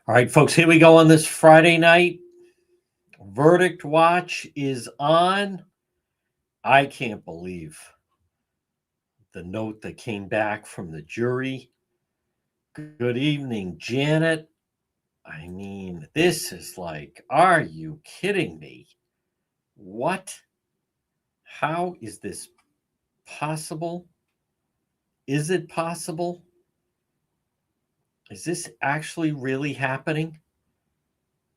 All right, folks, here we go on this Friday night. Verdict watch is on. I can't believe the note that came back from the jury. Good evening, Janet. I mean, this is like, are you kidding me? What? How is this possible? Is it possible? Is this actually really happening?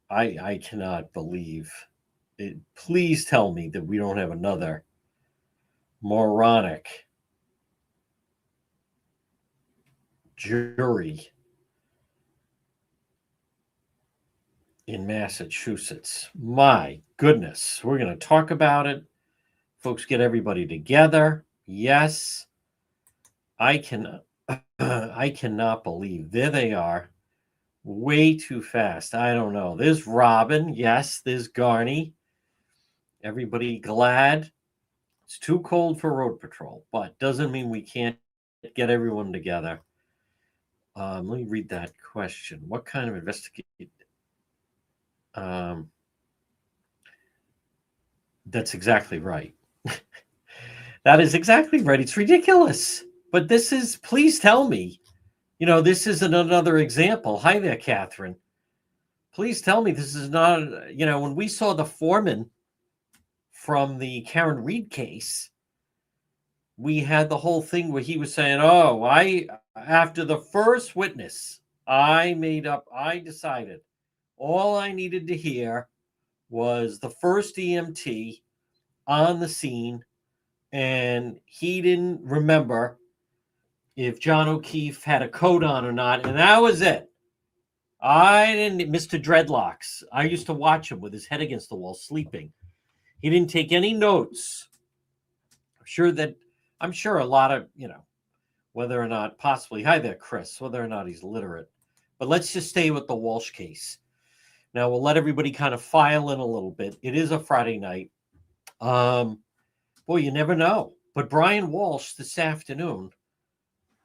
I cannot believe it. Please tell me that we don't have another moronic jury in Massachusetts. My goodness, we're going to talk about it. Folks, get everybody together. Yes, I can I cannot believe. There they are. Way too fast. I don't know. There's Robin. Yes, there's Garney. Everybody glad. It's too cold for road patrol, but doesn't mean we can't get everyone together. Let me read that question. What kind of investigate? That's exactly right. That is exactly right. It's ridiculous. But this is, please tell me, this isn't another example. Hi there, Catherine. Please tell me this is not, when we saw the foreman from the Karen Reed case, we had the whole thing where he was saying, after the first witness, I decided all I needed to hear was the first EMT on the scene, and he didn't remember if John O'Keefe had a coat on or not, and that was it. I didn't, Mr. Dreadlocks, I used to watch him with his head against the wall sleeping. He didn't take any notes. I'm sure a lot of, whether or not possibly, hi there, Chris, whether or not he's literate. But let's just stay with the Walshe case. Now, we'll let everybody kind of file in a little bit. It is a Friday night. Boy, you never know. But Bran Walshe this afternoon,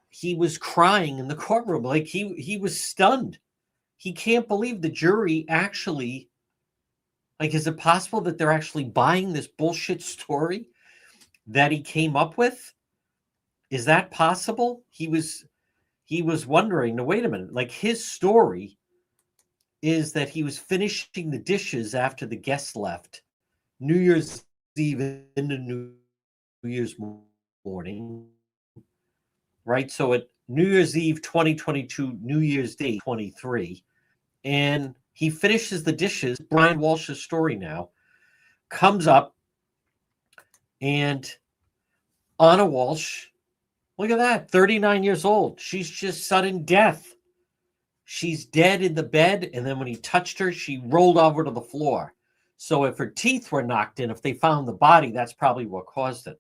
he was crying in the courtroom. Like he was stunned. He can't believe the jury actually, like, is it possible that they're actually buying this bullshit story that he came up with? Is that possible? He was wondering, no, wait a minute, like his story is that he was finishing the dishes after the guests left New Year's Eve into New Year's morning, right? So at New Year's Eve 2022, New Year's Day 23, and he finishes the dishes. Bran Walshe's story now comes up, and Anna Walshe, look at that, 39 years old. She's just sudden death. She's dead in the bed, and then when he touched her, she rolled over to the floor. So if her teeth were knocked in, if they found the body, that's probably what caused it.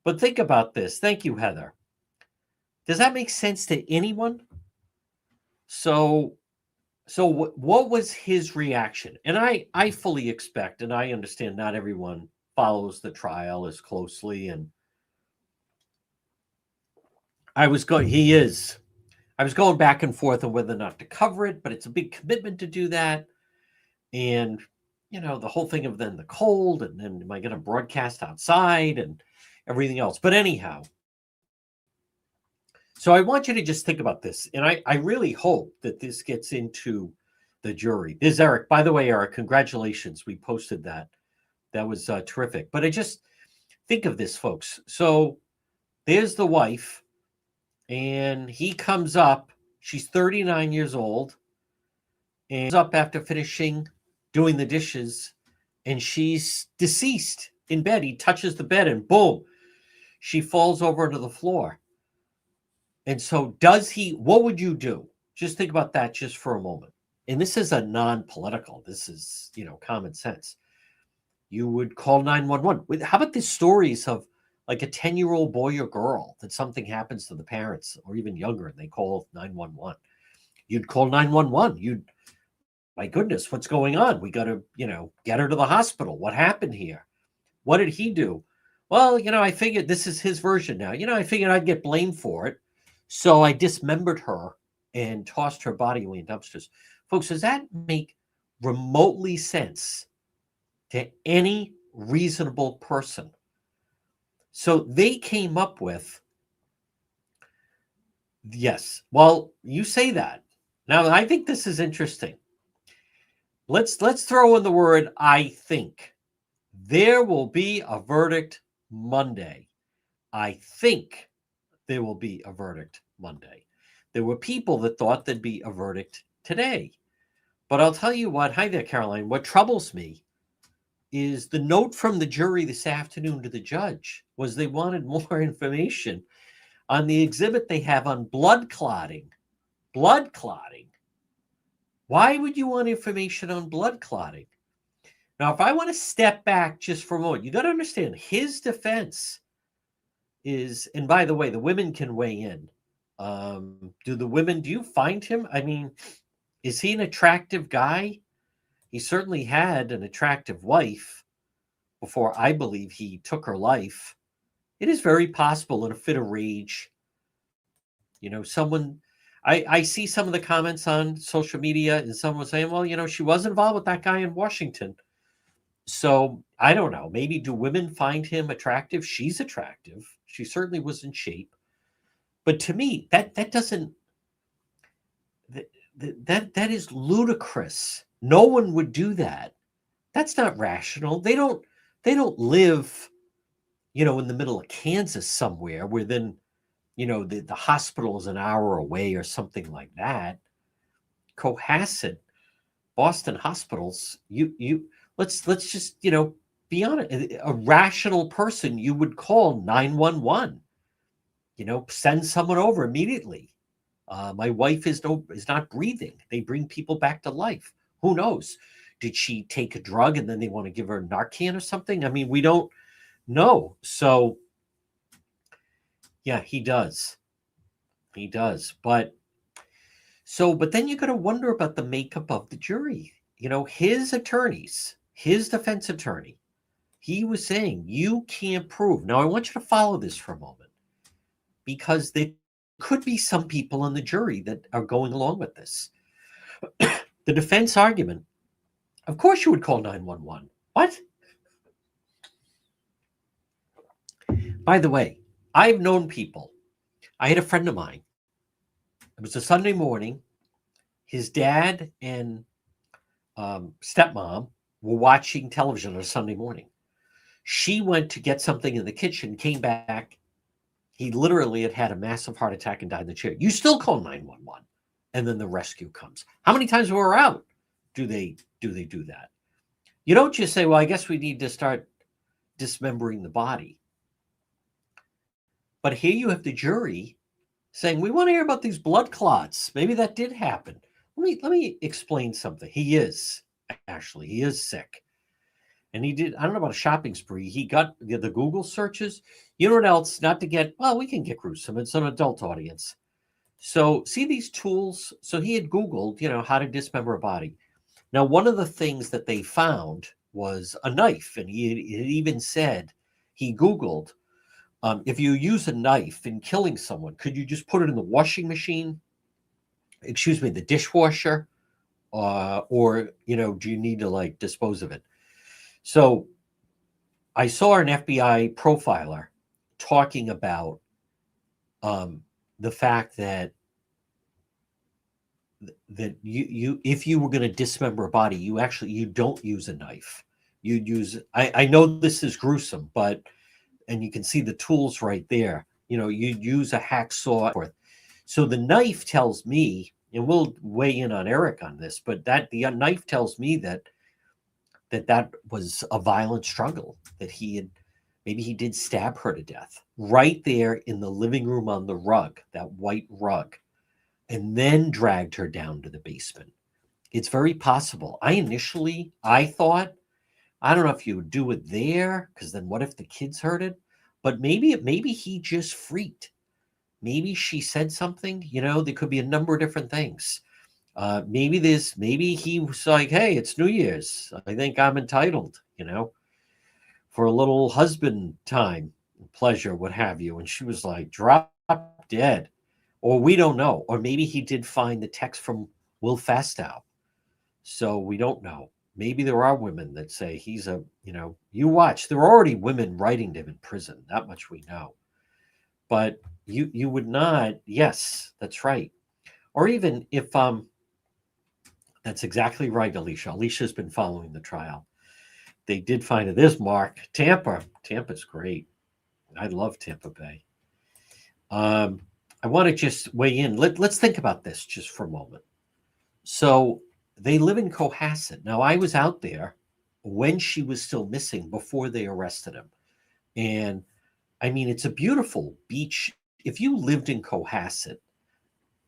But think about this. Thank you, Heather. Does that make sense to anyone? So what was his reaction? And I fully expect, and I understand not everyone follows the trial as closely, and I was going back and forth on whether or not to cover it, but it's a big commitment to do that. And, the whole thing of then the cold, and then am I going to broadcast outside and everything else? But anyhow, so I want you to just think about this. And I really hope that this gets into the jury. There's Eric. By the way, Eric, congratulations. We posted that. That was terrific. But I just think of this, folks. So there's the wife, and he comes up. She's 39 years old, and comes up after finishing doing the dishes, and she's deceased in bed. He touches the bed, and boom, she falls over to the floor. And so what would you do? Just think about that just for a moment. And this is a non-political, this is, common sense. You would call 911. How about the stories of like a 10-year-old boy or girl that something happens to the parents, or even younger, and they call 911? You'd call 911. My goodness, what's going on? We got to, get her to the hospital. What happened here? What did he do? Well, I figured, this is his version now. I figured I'd get blamed for it. So I dismembered her and tossed her body away in dumpsters. Folks, does that make remotely sense to any reasonable person? So they came up with, yes, well, you say that. Now, I think this is interesting. Let's throw in the word I think. There will be a verdict Monday. I think there will be a verdict Monday. There were people that thought there'd be a verdict today. But I'll tell you what, hi there, Caroline, what troubles me is the note from the jury this afternoon to the judge was they wanted more information on the exhibit they have on blood clotting. Blood clotting. Why would you want information on blood clotting? Now, if I want to step back just for a moment, you got to understand his defense is, and by the way, the women can weigh in. Do you find him? I mean, is he an attractive guy? He certainly had an attractive wife before I believe he took her life. It is very possible in a fit of rage, someone, I see some of the comments on social media and someone saying, well, she was involved with that guy in Washington. So I don't know. Maybe do women find him attractive? She's attractive. She certainly was in shape. But to me, that doesn't, that is ludicrous. No one would do that. That's not rational. They don't live, in the middle of Kansas somewhere where then, the hospital is an hour away or something like that. Cohasset, Boston hospitals, let's just, be honest. A rational person, you would call 911, send someone over immediately. My wife is not breathing. They bring people back to life. Who knows? Did she take a drug and then they want to give her Narcan or something? I mean, we don't know. So yeah, he does. He does. But then you got to wonder about the makeup of the jury. His attorneys, his defense attorney, he was saying, you can't prove. Now, I want you to follow this for a moment because there could be some people on the jury that are going along with this. The defense argument, of course you would call 911. What? By the way, I've known people. I had a friend of mine. It was a Sunday morning. His dad and stepmom were watching television on a Sunday morning. She went to get something in the kitchen, came back. He literally had a massive heart attack and died in the chair. You still call 911, and then the rescue comes. How many times we're out do they do that? You don't just say, well, I guess we need to start dismembering the body. But here you have the jury saying, we want to hear about these blood clots. Maybe that did happen. Let me explain something. He is sick. And he did, I don't know about a shopping spree. He got the Google searches. You know what else? Not to get, well, we can get gruesome. It's an adult audience. So see these tools? So he had Googled, how to dismember a body. Now, one of the things that they found was a knife. And he had even said, he Googled, if you use a knife in killing someone, could you just put it in the washing machine? The dishwasher? Or, do you need to dispose of it? So I saw an FBI profiler talking about the fact that you if you were going to dismember a body, you don't use a knife. You'd use, I know this is gruesome, and you can see the tools right there. You'd use a hacksaw. So the knife tells me, and we'll weigh in on Eric on this, but the knife tells me that was a violent struggle, that maybe he did stab her to death right there in the living room on the rug, that white rug, and then dragged her down to the basement. It's very possible. I thought, I don't know if you would do it there, because then what if the kids heard it? But maybe he just freaked. Maybe she said something, there could be a number of different things. Maybe he was like, hey, it's New Year's. I think I'm entitled, for a little husband time, pleasure, what have you. And she was like, drop dead. Or we don't know. Or maybe he did find the text from Will Fastow. So we don't know. Maybe there are women that say he's a, you watch. There are already women writing to him in prison. That much we know. But you would not. Yes, that's right. Or even if that's exactly right, Alicia. Alicia's been following the trial. They did find it. There's Mark. Tampa. Tampa's great. I love Tampa Bay. Um, I want to just weigh in. Let's think about this just for a moment. So they live in Cohasset. Now, I was out there when she was still missing before they arrested him. And I mean, it's a beautiful beach. If you lived in Cohasset,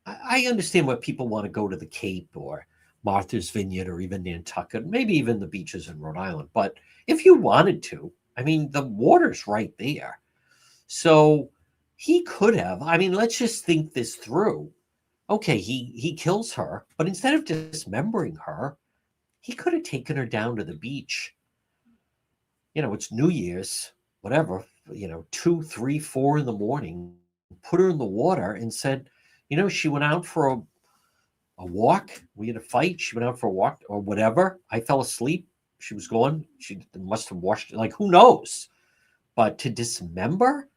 I understand why people want to go to the Cape or Martha's Vineyard or even Nantucket, maybe even the beaches in Rhode Island. But if you wanted to, I mean, the water's right there. So he could have, I mean, let's just think this through. Okay, he kills her, but instead of dismembering her, he could have taken her down to the beach. It's New Year's, whatever, 2, 3, 4 in the morning, put her in the water and said, she went out for a walk. We had a fight. She went out for a walk or whatever. I fell asleep. She was gone. She must have washed it. Like, who knows? But to dismember?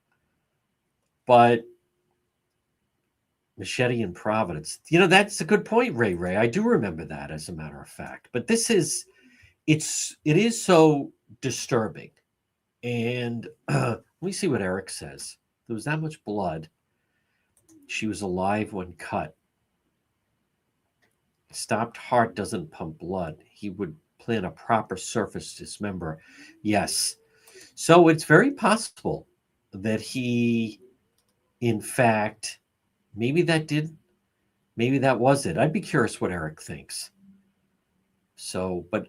But Machete in Providence. That's a good point, Ray. I do remember that, as a matter of fact. But it is so disturbing. And let me see what Eric says. There was that much blood. She was alive when cut. Stopped heart doesn't pump blood. He would plan a proper surface dismember. Yes. So it's very possible that he, in fact, maybe that was it. I'd be curious what Eric thinks. So, but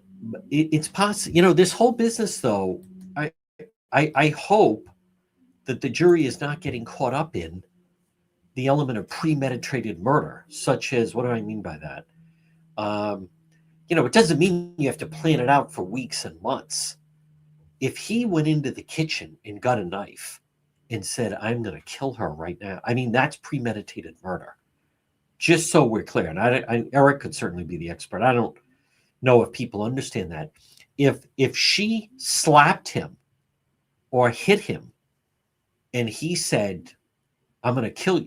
it's possible. This whole business, though, I hope that the jury is not getting caught up in the element of premeditated murder, such as, what do I mean by that? It doesn't mean you have to plan it out for weeks and months. If he went into the kitchen and got a knife and said, I'm going to kill her right now, I mean, that's premeditated murder. Just so we're clear. And Eric could certainly be the expert. I don't know if people understand that. If she slapped him or hit him and he said, I'm going to kill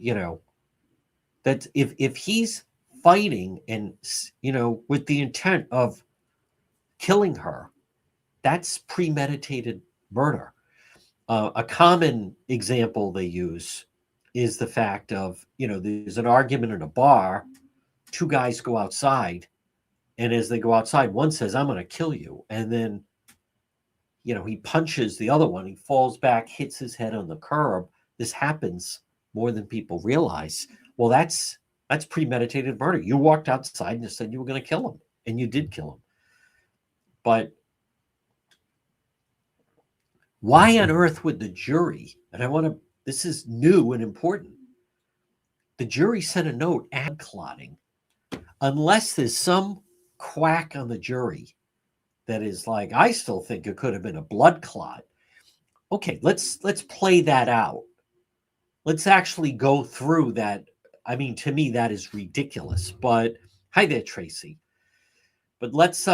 that if he's fighting and with the intent of killing her, that's premeditated murder. A common example they use is the fact of, there's an argument in a bar, two guys go outside, and as they go outside, one says, I'm going to kill you. And then, he punches the other one. He falls back, hits his head on the curb. This happens more than people realize. Well, that's premeditated murder. You walked outside and said you were going to kill him, and you did kill him. But why on earth would the jury, and this is new and important, the jury sent a note ad clotting, unless there's some quack on the jury that is like, I still think it could have been a blood clot. Okay, let's play that out. Let's actually go through that. I mean, to me, that is ridiculous. But hi there, Tracy. But let's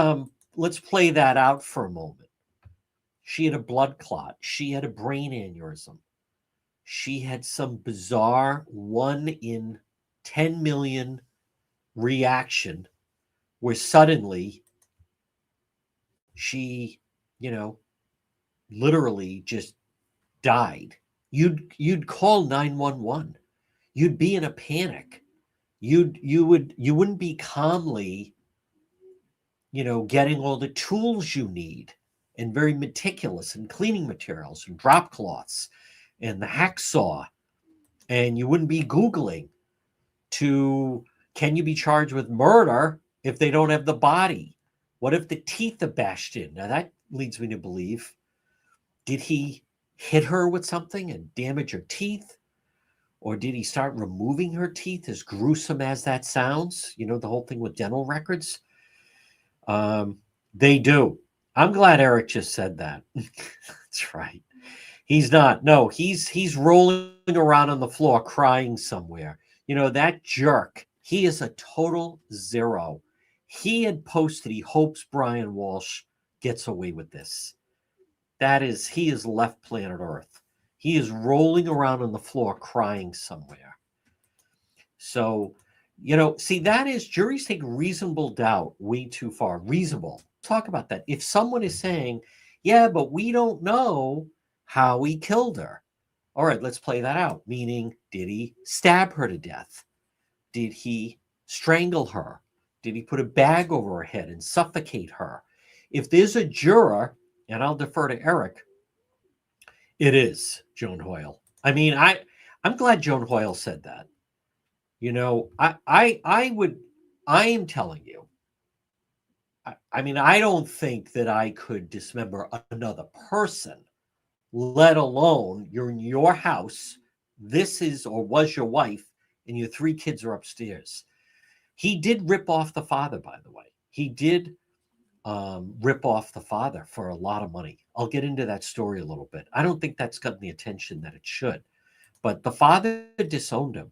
play that out for a moment. She had a blood clot. She had a brain aneurysm. She had some bizarre 1 in 10 million reaction where suddenly she, literally just died. You'd call 911. You'd be in a panic. You wouldn't be calmly, getting all the tools you need and very meticulous and cleaning materials and drop cloths and the hacksaw. And you wouldn't be Googling can you be charged with murder if they don't have the body? What if the teeth are bashed in? Now that leads me to believe, did he hit her with something and damage her teeth? Or did he start removing her teeth, as gruesome as that sounds? The whole thing with dental records? They do. I'm glad Eric just said that. That's right. He's not. No, he's rolling around on the floor crying somewhere. That jerk, he is a total zero. He had posted he hopes Brian Walshe gets away with this. That is, he has left planet Earth. He is rolling around on the floor crying somewhere. So, see, that is, juries take reasonable doubt way too far. Reasonable. Talk about that. If someone is saying, yeah, but we don't know how he killed her. All right, let's play that out. Meaning, did he stab her to death? Did he strangle her? Did he put a bag over her head and suffocate her? If there's a juror, and I'll defer to Eric, it is Joan Hoyle. I mean, I'm glad Joan Hoyle said that. I am telling you, I mean, I don't think that I could dismember another person, let alone you're in your house. This is or was your wife, and your 3 kids are upstairs. He did rip off the father, by the way. He did rip off the father for a lot of money. I'll get into that story a little bit. I don't think that's gotten the attention that it should, but the father disowned him.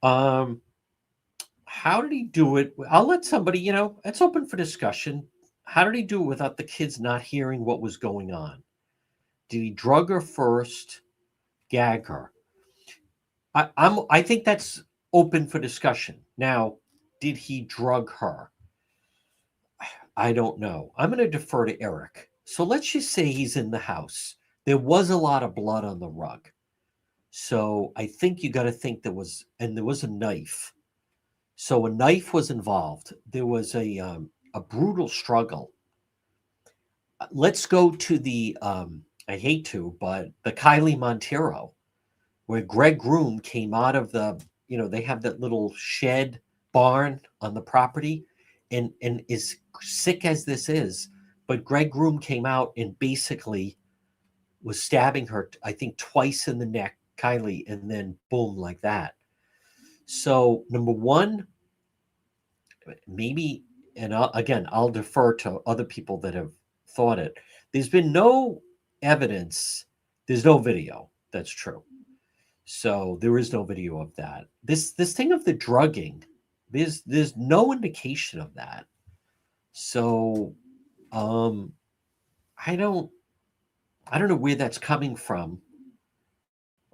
How did he do it? I'll let somebody, it's open for discussion. How did he do it without the kids not hearing what was going on? Did he drug her first, gag her? I think that's open for discussion. Now, did he drug her? I don't know. I'm going to defer to Eric. So let's just say he's in the house. There was a lot of blood on the rug. So I think you got to think there was a knife. So a knife was involved. There was a brutal struggle. Let's go to the, I hate to, but the Kylie Montero, where Greg Groom came out of the, they have that little shed barn on the property, and as sick as this is, but Greg Groom came out and basically was stabbing her, I think, twice in the neck, Kylie, and then boom, like that. So number one, maybe, and I'll defer to other people that have thought it. There's been no evidence. There's no video. That's true. So there is no video of that. This thing of the drugging, there's no indication of that. So I don't know where that's coming from.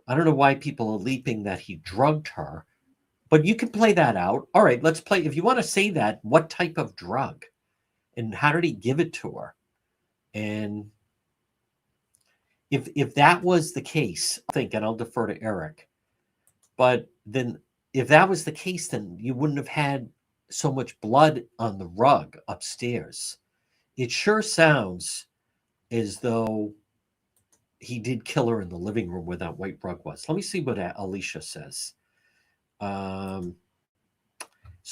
I don't know why people are leaping that he drugged her, but you can play that out. All right, let's play. If you want to say that, what type of drug and how did he give it to her? And if that was the case, I think, and I'll defer to Eric, but then if that was the case, then you wouldn't have had so much blood on the rug upstairs. It sure sounds as though he did kill her in the living room where that white rug was. Let me see what Alicia says. So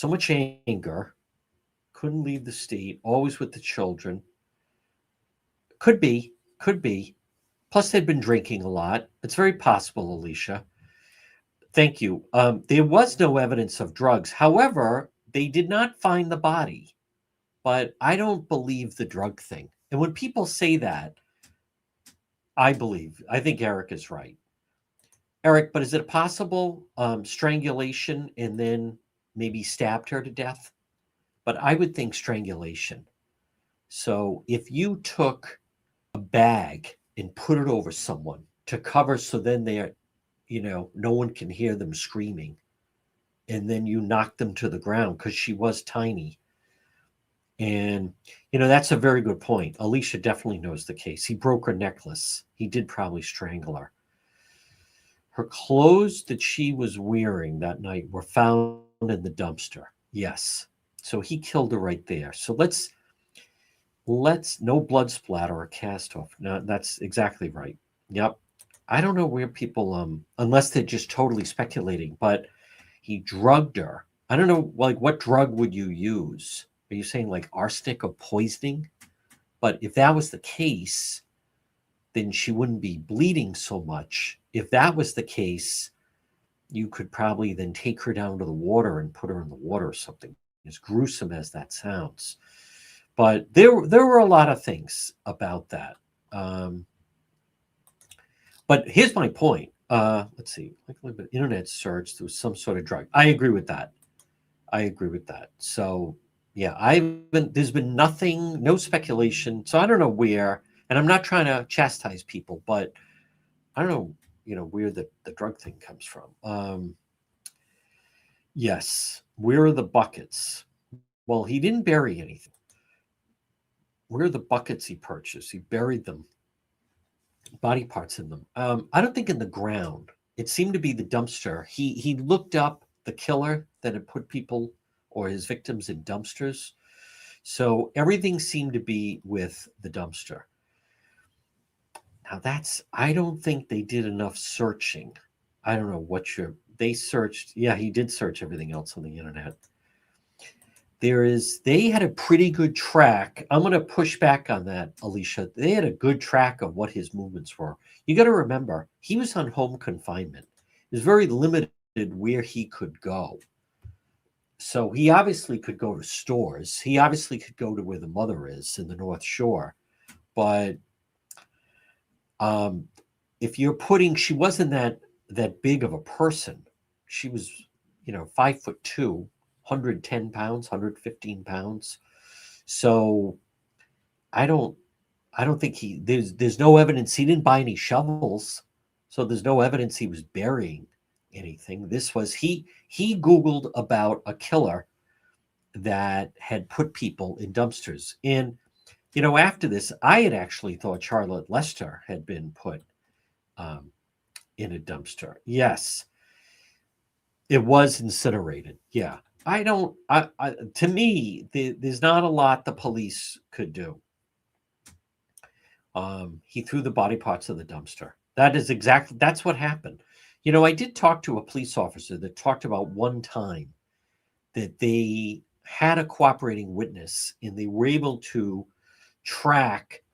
much anger. Couldn't leave the state. Always with the children. Could be. Plus, they'd been drinking a lot. It's very possible, Alicia. Thank you. There was no evidence of drugs. However, they did not find the body. But I don't believe the drug thing. And when people say that, I think Eric is right. Eric, but is it possible strangulation and then maybe stabbed her to death? But I would think strangulation. So if you took a bag and put it over someone to cover so then they're, no one can hear them screaming, and then you knock them to the ground because she was tiny. And, that's a very good point. Alicia definitely knows the case. He broke her necklace. He did probably strangle her. Her clothes that she was wearing that night were found in the dumpster. Yes. So he killed her right there. So let's no blood splatter or cast off. No, that's exactly right. Yep. I don't know where people, unless they're just totally speculating, but he drugged her. I don't know, like, what drug would you use? Are you saying like arsenic or poisoning? But if that was the case, then she wouldn't be bleeding so much. If that was the case, you could probably then take her down to the water and put her in the water or something, as gruesome as that sounds. But there were a lot of things about that. But here's my point. Let's see, like a little bit internet search, there was some sort of drug. I agree with that. I agree with that. So yeah, I haven't. There's been nothing, no speculation. So I don't know where, and I'm not trying to chastise people, but I don't know, where the drug thing comes from. Yes, where are the buckets? Well, he didn't bury anything. Where are the buckets he purchased? He buried them, body parts in them. I don't think in the ground. It seemed to be the dumpster. He looked up the killer that had put people or his victims in dumpsters. So everything seemed to be with the dumpster. Now I don't think they did enough searching. I don't know they searched. Yeah, he did search everything else on the internet. They had a pretty good track. I'm going to push back on that, Alicia. They had a good track of what his movements were. You got to remember, he was on home confinement. It was very limited where he could go. So he obviously could go to stores. He obviously could go to where the mother is in the North Shore. But um, if you're she wasn't that big of a person. She was, 5'2", 110 pounds, 115 pounds. So I don't I don't think there's no evidence he didn't buy any shovels. So there's no evidence he was burying anything. This was he Googled about a killer that had put people in dumpsters. And after this, I had actually thought Charlotte Lester had been put um, in a dumpster. Yes, it was incinerated. Yeah. I don't. To me, there's not a lot the police could do. He threw the body parts of the dumpster. That's what happened. I did talk to a police officer that talked about one time that they had a cooperating witness and they were able to track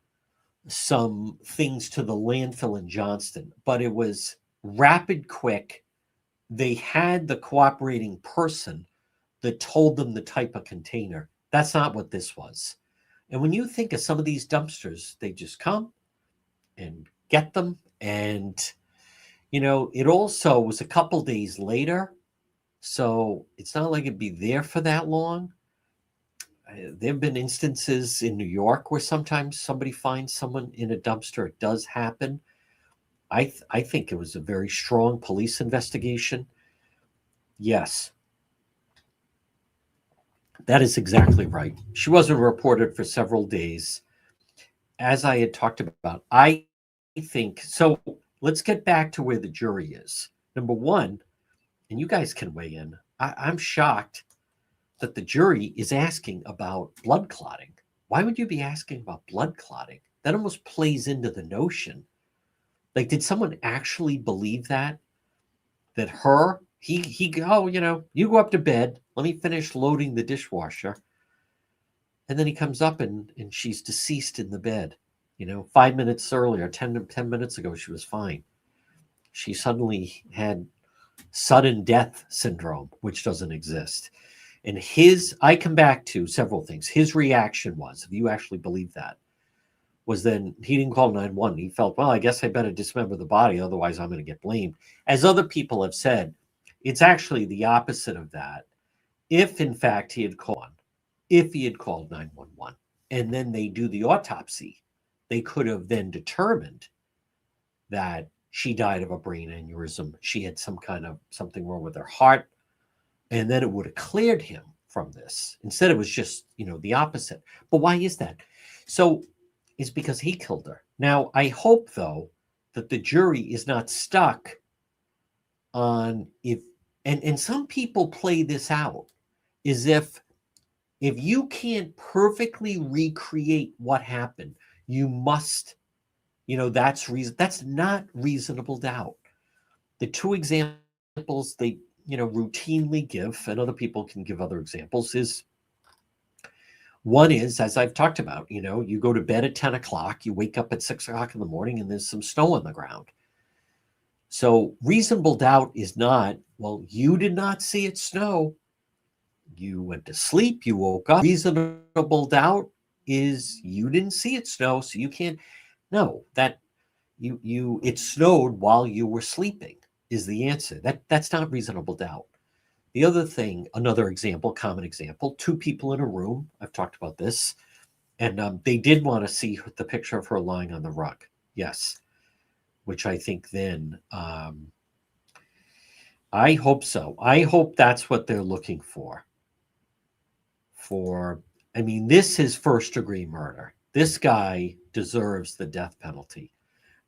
some things to the landfill in Johnston, but it was rapid, quick. They had the cooperating person that told them the type of container. That's not what this was. And when you think of some of these dumpsters, they just come and get them. And, it also was a couple days later. So it's not like it'd be there for that long. There have been instances in New York where sometimes somebody finds someone in a dumpster. It does happen. I think it was a very strong police investigation. Yes, that is exactly right. She wasn't reported for several days. As I had talked about, I think so. Let's get back to where the jury is. Number one, and you guys can weigh in. I'm shocked that the jury is asking about blood clotting. Why would you be asking about blood clotting? That almost plays into the notion. Like, did someone actually believe that he go, you go up to bed, let me finish loading the dishwasher. And then he comes up and she's deceased in the bed. 5 minutes earlier, 10 minutes ago, she was fine. She suddenly had sudden death syndrome, which doesn't exist. And I come back to several things. His reaction was, if you actually believe that, was then he didn't call 911. He felt, well, I guess I better dismember the body, otherwise I'm going to get blamed. As other people have said, it's actually the opposite of that. If, in fact, if he had called 911 and then they do the autopsy, they could have then determined that she died of a brain aneurysm. She had something wrong with her heart. And then it would have cleared him from this. Instead, it was just, the opposite. But why is that? So it's because he killed her. Now, I hope, though, that the jury is not stuck on and some people play this out is if you can't perfectly recreate what happened, you must, that's not reasonable doubt. The two examples they, routinely give, and other people can give other examples, is one is, as I've talked about, you go to bed at 10 o'clock, you wake up at 6 o'clock in the morning, and there's some snow on the ground. So reasonable doubt is not, well, you did not see it snow. You went to sleep, you woke up. Reasonable doubt is you didn't see it snow, so you can't. No, that it snowed while you were sleeping is the answer. That's not reasonable doubt. The other thing, another example, common example, two people in a room. I've talked about this. And they did want to see the picture of her lying on the rug. Yes. Which I think then, I hope so. I hope that's what they're looking for. I mean, this is first degree murder. This guy deserves the death penalty.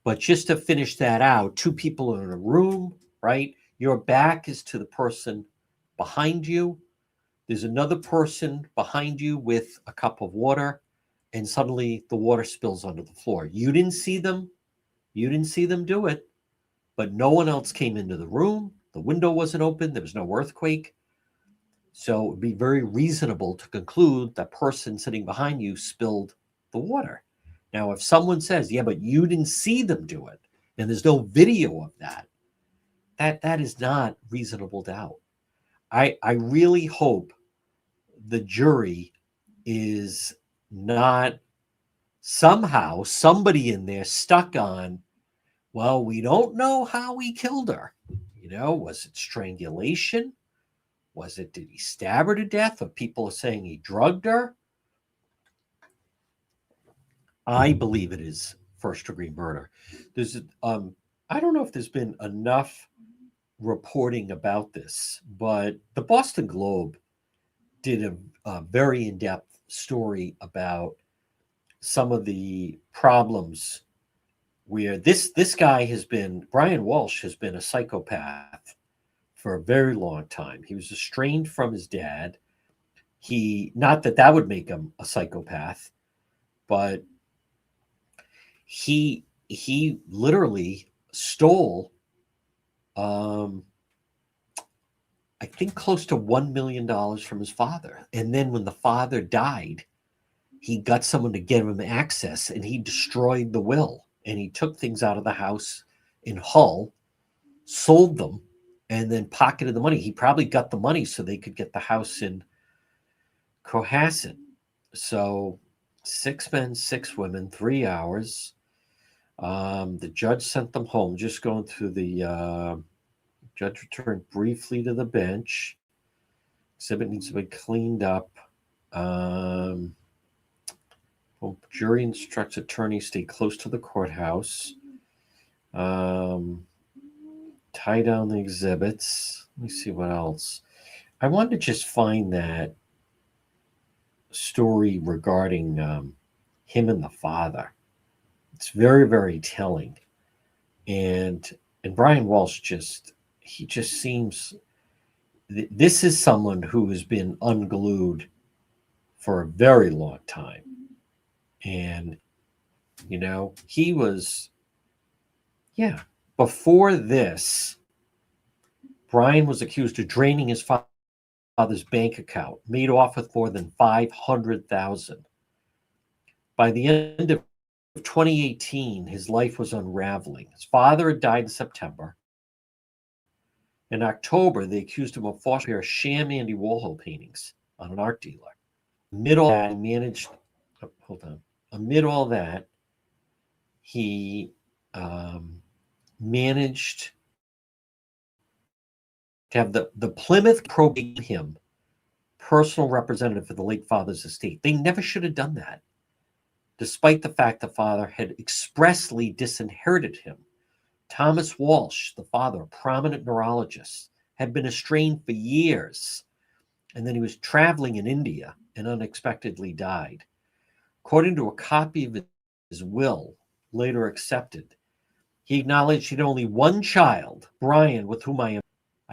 But just to finish that out, two people are in a room, right? Your back is to the person behind you. There's another person behind you with a cup of water, and suddenly the water spills onto the floor. You didn't see them. You didn't see them do it, but no one else came into the room. The window wasn't open. There was no earthquake. So it would be very reasonable to conclude that person sitting behind you spilled the water. Now, if someone says, yeah, but you didn't see them do it, and there's no video of that, that is not reasonable doubt. I really hope the jury is not somehow somebody in there stuck on, well, we don't know how he killed her. Was it strangulation? Did he stab her to death? Or people are saying he drugged her? I believe it is first degree murder. I don't know if there's been enough reporting about this, but the Boston Globe did a very in-depth story about some of the problems where this guy Brian Walshe has been a psychopath for a very long time. He was estranged from his dad. Not that would make him a psychopath, but he literally stole, I think close to $1 million from his father. And then when the father died, he got someone to give him access, and he destroyed the will. And he took things out of the house in Hull, sold them, and then pocketed the money. He probably got the money so they could get the house in Cohasset. So 6 men, 6 women, 3 hours. The judge sent them home. Just going through the judge returned briefly to the bench. Exhibit needs to be cleaned up. Jury instructs attorney stay close to the courthouse. Tie down the exhibits. Let me see what else. I wanted to just find that story regarding him and the father. It's very, very telling. And Brian Walshe just seems, this is someone who has been unglued for a very long time. And, he was, before this, Brian was accused of draining his father's bank account, made off with more than $500,000. By the end of 2018, his life was unraveling. His father had died in September. In October, they accused him of forging a pair of sham Andy Warhol paintings on an art dealer. Amid all that, he managed to have the Plymouth probate him personal representative for the late father's estate. They never should have done that, despite the fact the father had expressly disinherited him. Thomas Walshe, the father, a prominent neurologist, had been estranged for years, and then he was traveling in India and unexpectedly died. According to a copy of his will, later accepted, he acknowledged he had only one child, Brian, with whom I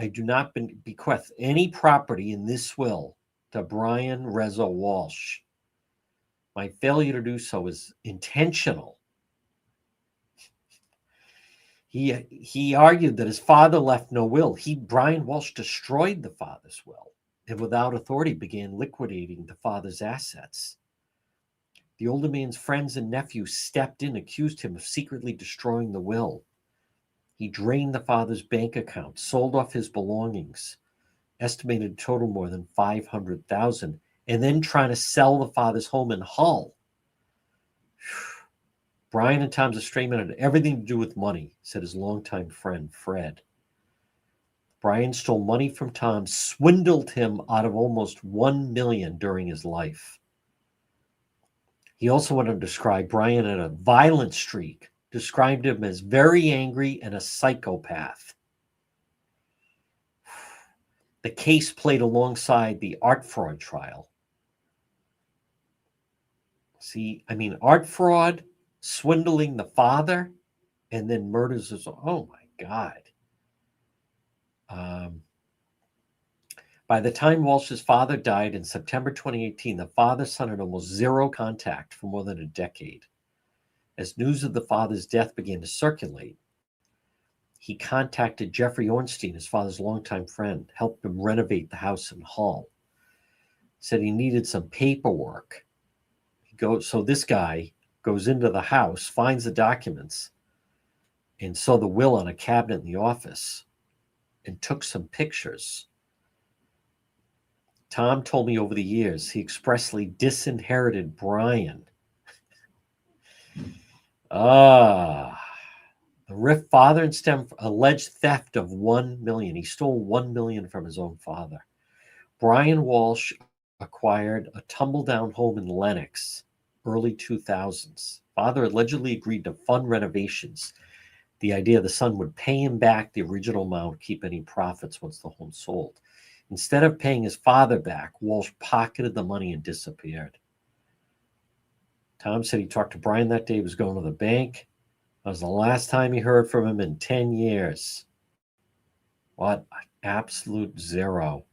do not bequeath any property in this will to Brian Reza Walshe. My failure to do so is intentional. He argued that his father left no will. Brian Walshe, destroyed the father's will, and without authority began liquidating the father's assets. The older man's friends and nephews stepped in, accused him of secretly destroying the will. He drained the father's bank account, sold off his belongings, estimated total more than $500,000, and then trying to sell the father's home in Hull. Brian and Tom's estrangement had everything to do with money, said his longtime friend, Fred. Brian stole money from Tom, swindled him out of almost $1 million during his life. He also went on to describe Brian had a violent streak, described him as very angry and a psychopath. The case played alongside the art fraud trial. See, I mean, art fraud, swindling the father, and then murders his. Oh my God. By the time Walsh's father died in September 2018, the father-son had almost zero contact for more than a decade. As news of the father's death began to circulate, he contacted Jeffrey Ornstein, his father's longtime friend, helped him renovate the house in Hull. Said he needed some paperwork. So this guy goes into the house, finds the documents, and saw the will on a cabinet in the office, and took some pictures. Tom told me over the years he expressly disinherited Brian. The Riff father and stem alleged theft of $1 million. He stole $1 million from his own father. Brian Walshe acquired a tumble-down home in Lenox, early 2000s. Father allegedly agreed to fund renovations. The idea the son would pay him back the original amount, keep any profits once the home sold. Instead of paying his father back, Walshe pocketed the money and disappeared. Tom said he talked to Brian that day. He was going to the bank. That was the last time he heard from him in 10 years. What? Absolute zero.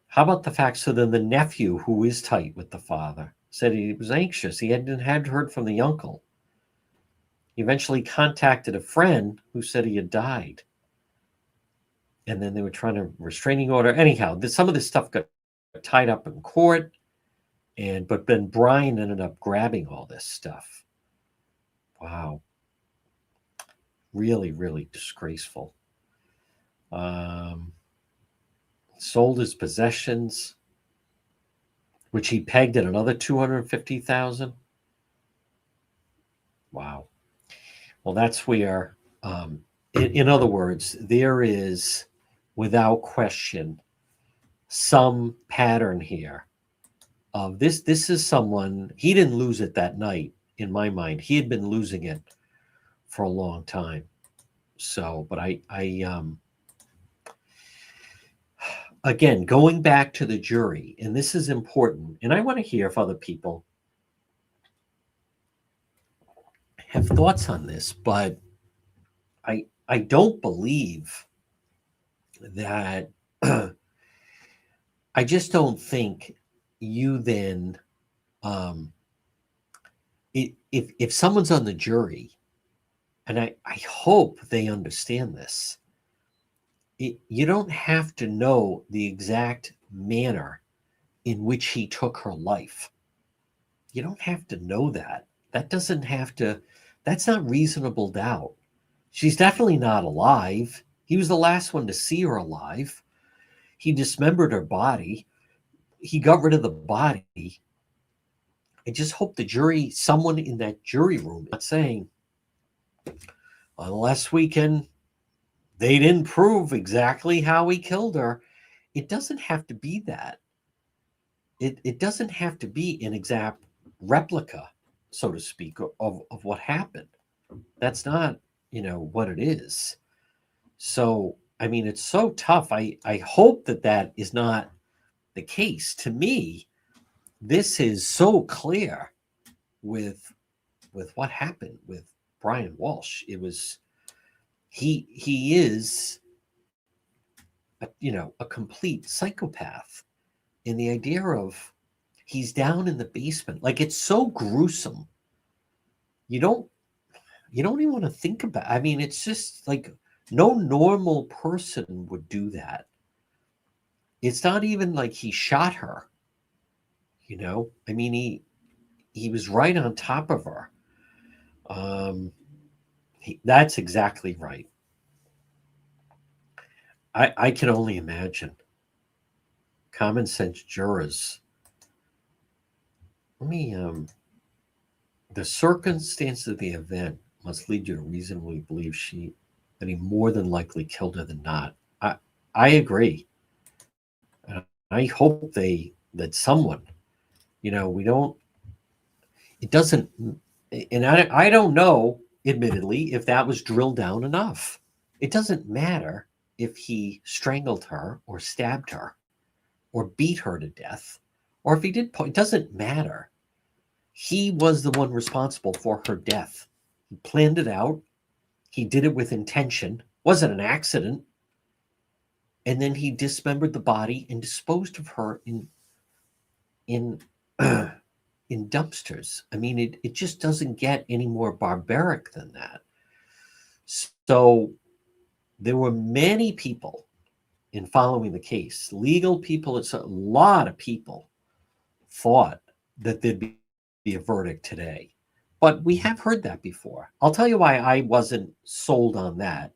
How about the fact, so then the nephew, who is tight with the father, said he was anxious. He hadn't heard from the uncle. He eventually contacted a friend who said he had died. And then they were trying to restraining order. Anyhow, some of this stuff got tied up in court. But then Brian ended up grabbing all this stuff. Wow. Really, really disgraceful. Sold his possessions, which he pegged at another $250,000. Wow. Well, that's where, in other words, there is, without question, some pattern here of this. This is someone, he didn't lose it that night, in my mind. He had been losing it for a long time. So, but again, going back to the jury, and this is important, and I want to hear if other people have thoughts on this, but I don't believe that, I just don't think you then, if someone's on the jury, and I hope they understand this, you don't have to know the exact manner in which he took her life. You don't have to know that. That's not reasonable doubt. She's definitely not alive. He was the last one to see her alive. He dismembered her body. He got rid of the body. I just hope the jury, someone in that jury room, not saying, unless they didn't prove exactly how he killed her. It doesn't have to be that. It doesn't have to be an exact replica, so to speak, of what happened. That's not, what it is. So, I mean, it's so tough. I hope that is not the case. To me, this is so clear with what happened with Brian Walshe. It was, he is a complete psychopath. And the idea of he's down in the basement, like, it's so gruesome. You don't even want to think about. I mean, it's just like no normal person would do that. It's not even like he shot her. I mean, he was right on top of her. That's exactly right. I can only imagine. Common sense jurors. The circumstance of the event must lead you to reasonably believe she that he more than likely killed her than not. I agree. I hope that someone, we don't, it doesn't, and I don't know, admittedly, if that was drilled down enough. It doesn't matter if he strangled her or stabbed her or beat her to death, or if he did, it doesn't matter. He was the one responsible for her death. He planned it out. He did it with intention. Wasn't an accident. And then he dismembered the body and disposed of her in in dumpsters. I mean, it just doesn't get any more barbaric than that. So there were many people in following the case, legal people, it's a lot of people thought that there'd be a verdict today. But we have heard that before. I'll tell you why I wasn't sold on that.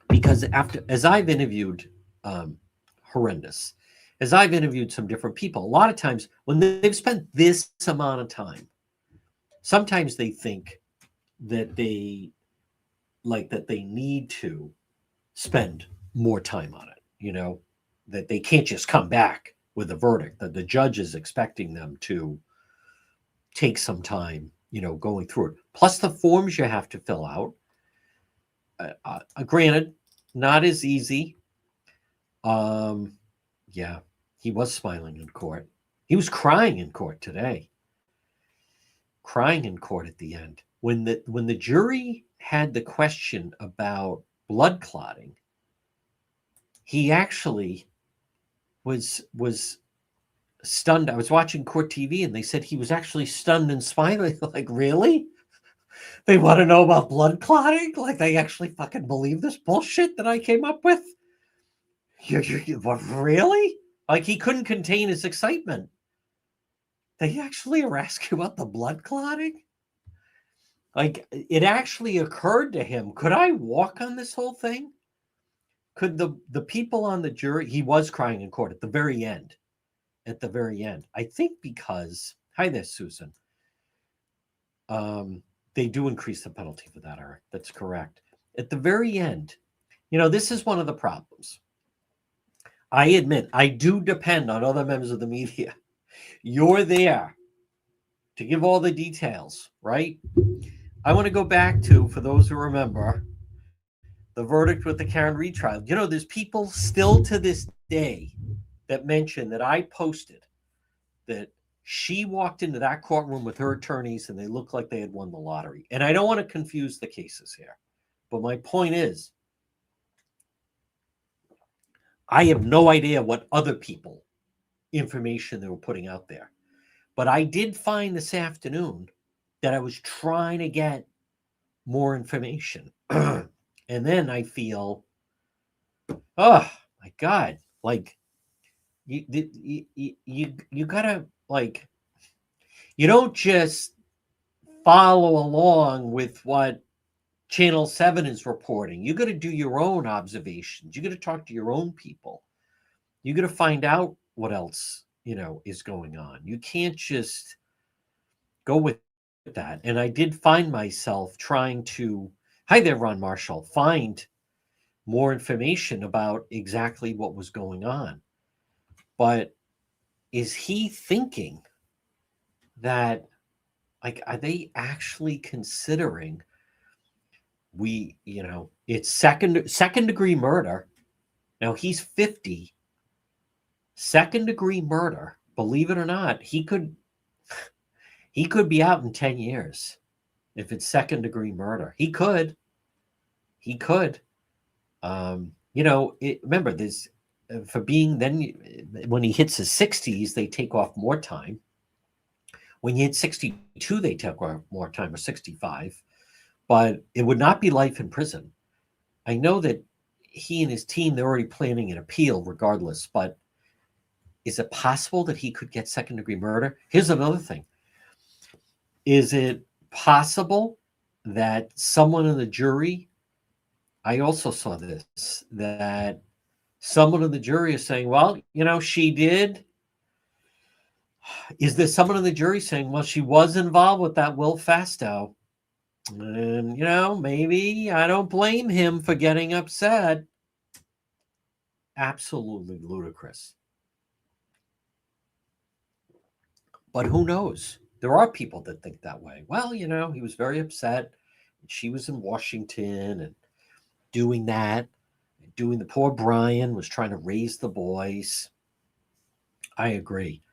Because as I've interviewed horrendous, as I've interviewed some different people, a lot of times when they've spent this amount of time, sometimes they think that they need to spend more time on it, that they can't just come back with a verdict, that the judge is expecting them to take some time, going through it. Plus the forms you have to fill out. Granted, not as easy. Yeah, he was smiling in court. He was crying in court today. Crying in court at the end. When the jury had the question about blood clotting, he actually was stunned. I was watching court TV and they said he was actually stunned and smiling. Like, really? They want to know about blood clotting? Like, they actually fucking believe this bullshit that I came up with? What, really? Like, he couldn't contain his excitement. They actually are asking about the blood clotting? Like, it actually occurred to him, could I walk on this whole thing? Could the people on the jury, he was crying in court at the very end. At the very end. I think because, hi there, Susan. They do increase the penalty for that, Eric. That's correct. At the very end, this is one of the problems. I admit, I do depend on other members of the media. You're there to give all the details, right? I want to go back to, for those who remember, the verdict with the Karen retrial. There's people still to this day that mention that I posted that she walked into that courtroom with her attorneys and they looked like they had won the lottery. And I don't want to confuse the cases here, but my point is, I have no idea what other people information they were putting out there. But I did find this afternoon that I was trying to get more information. And then I feel, oh my God, like you gotta, like, you don't just follow along with what Channel 7 is reporting. You got to do your own observations. You got to talk to your own people. You got to find out what else, is going on. You can't just go with that. And I did find myself trying to, hi there, Ron Marshall, find more information about exactly what was going on. But is he thinking that, like, are they actually considering it's second degree murder? Now he's 50. Second degree murder, believe it or not, he could be out in 10 years if it's second degree murder. He could. Remember, there's for being, then when he hits his 60s, they take off more time. When you hit 62, they take off more time, or 65. But it would not be life in prison. I know that he and his team, they're already planning an appeal regardless, but is it possible that he could get second degree murder? Here's another thing. Is it possible that someone in the jury, I also saw this, that someone in the jury is saying, well, she did. Is there someone in the jury saying, well, she was involved with that Will Fastow? And, maybe I don't blame him for getting upset. Absolutely ludicrous. But who knows? There are people that think that way. Well, he was very upset. She was in Washington and doing that, doing the poor Brian was trying to raise the boys. I agree.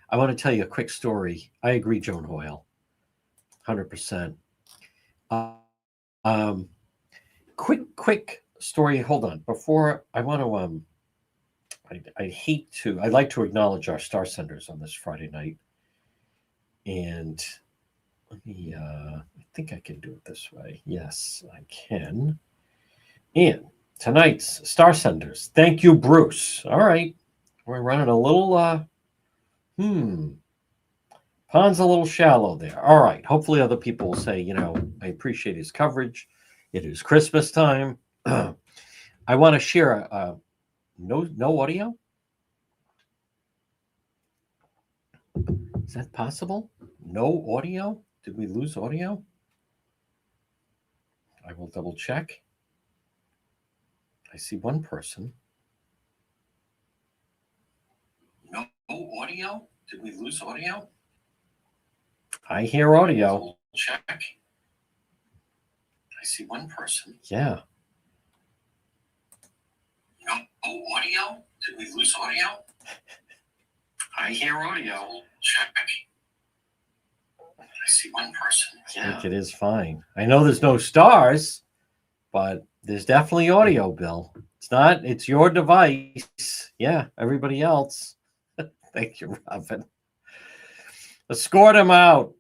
I want to tell you a quick story. I agree, Joan Hoyle, 100%. Quick story. Hold on. Before I want to, I'd like to acknowledge our star senders on this Friday night. And let me, I think I can do it this way. Yes, I can. And tonight's star senders. Thank you, Bruce. All right. We're running a little, pond's a little shallow there. All right. Hopefully other people will say, I appreciate his coverage. It is Christmas time. I want to share no audio. Is that possible? No audio? Did we lose audio? I will double check. I see one person. No audio? Did we lose audio? I hear audio. Check. I see one person. Yeah. No audio? Did we lose audio? I hear audio. Check. I see one person. Yeah. I think it is fine. I know there's no stars, but there's definitely audio, Bill. It's your device. Yeah, everybody else. Thank you, Robin. Escort him out.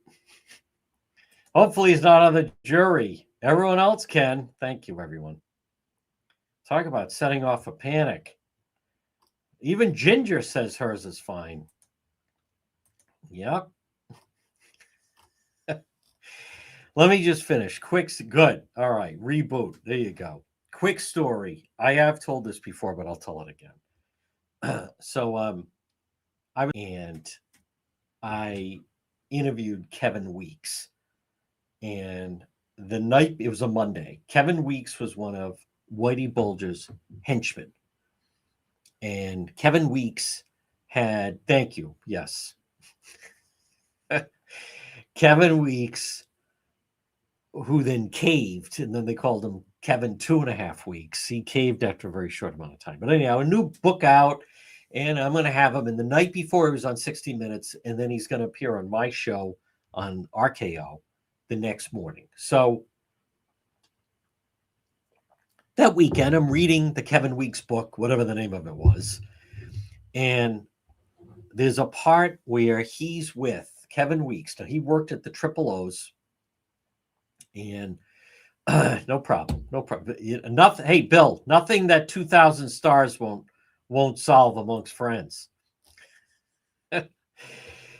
Hopefully he's not on the jury. Everyone else can. Thank you, everyone. Talk about setting off a panic. Even Ginger says hers is fine. Yep. Let me just finish. Good. All right. Reboot. There you go. Quick story. I have told this before, but I'll tell it again. I interviewed Kevin Weeks. And the night, it was a Monday. Kevin Weeks was one of Whitey Bulger's henchmen. And Kevin Weeks thank you, yes. Kevin Weeks, who then caved, and then they called him Kevin 2.5 weeks. He caved after a very short amount of time. But anyhow, a new book out, and I'm going to have him. And the night before, he was on 60 Minutes, and then he's going to appear on my show on RKO the next morning. So that weekend, I'm reading the Kevin Weeks book, whatever the name of it was. And there's a part where he's with Kevin Weeks. Now, he worked at the Triple O's. And no problem. Nothing. Hey, Bill, nothing that 2,000 stars won't solve amongst friends.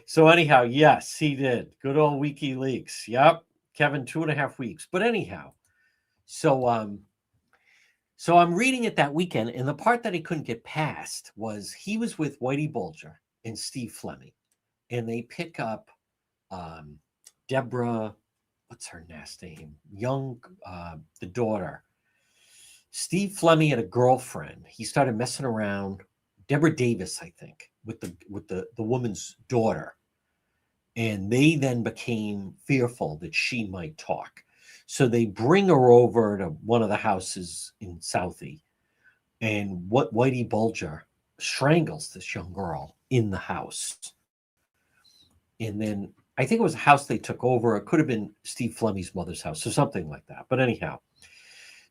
So anyhow, yes, he did. Good old WikiLeaks. Yep. Kevin, 2.5 weeks. But anyhow, so I'm reading it that weekend, and the part that I couldn't get past was he was with Whitey Bulger and Steve Fleming, and they pick up Deborah, what's her last name? Young, the daughter. Steve Fleming had a girlfriend. He started messing around, Deborah Davis, I think, with the woman's daughter. And they then became fearful that she might talk. So they bring her over to one of the houses in Southie. And what Whitey Bulger strangles this young girl in the house. And then I think it was a house they took over. It could have been Steve Fleming's mother's house or something like that. But anyhow,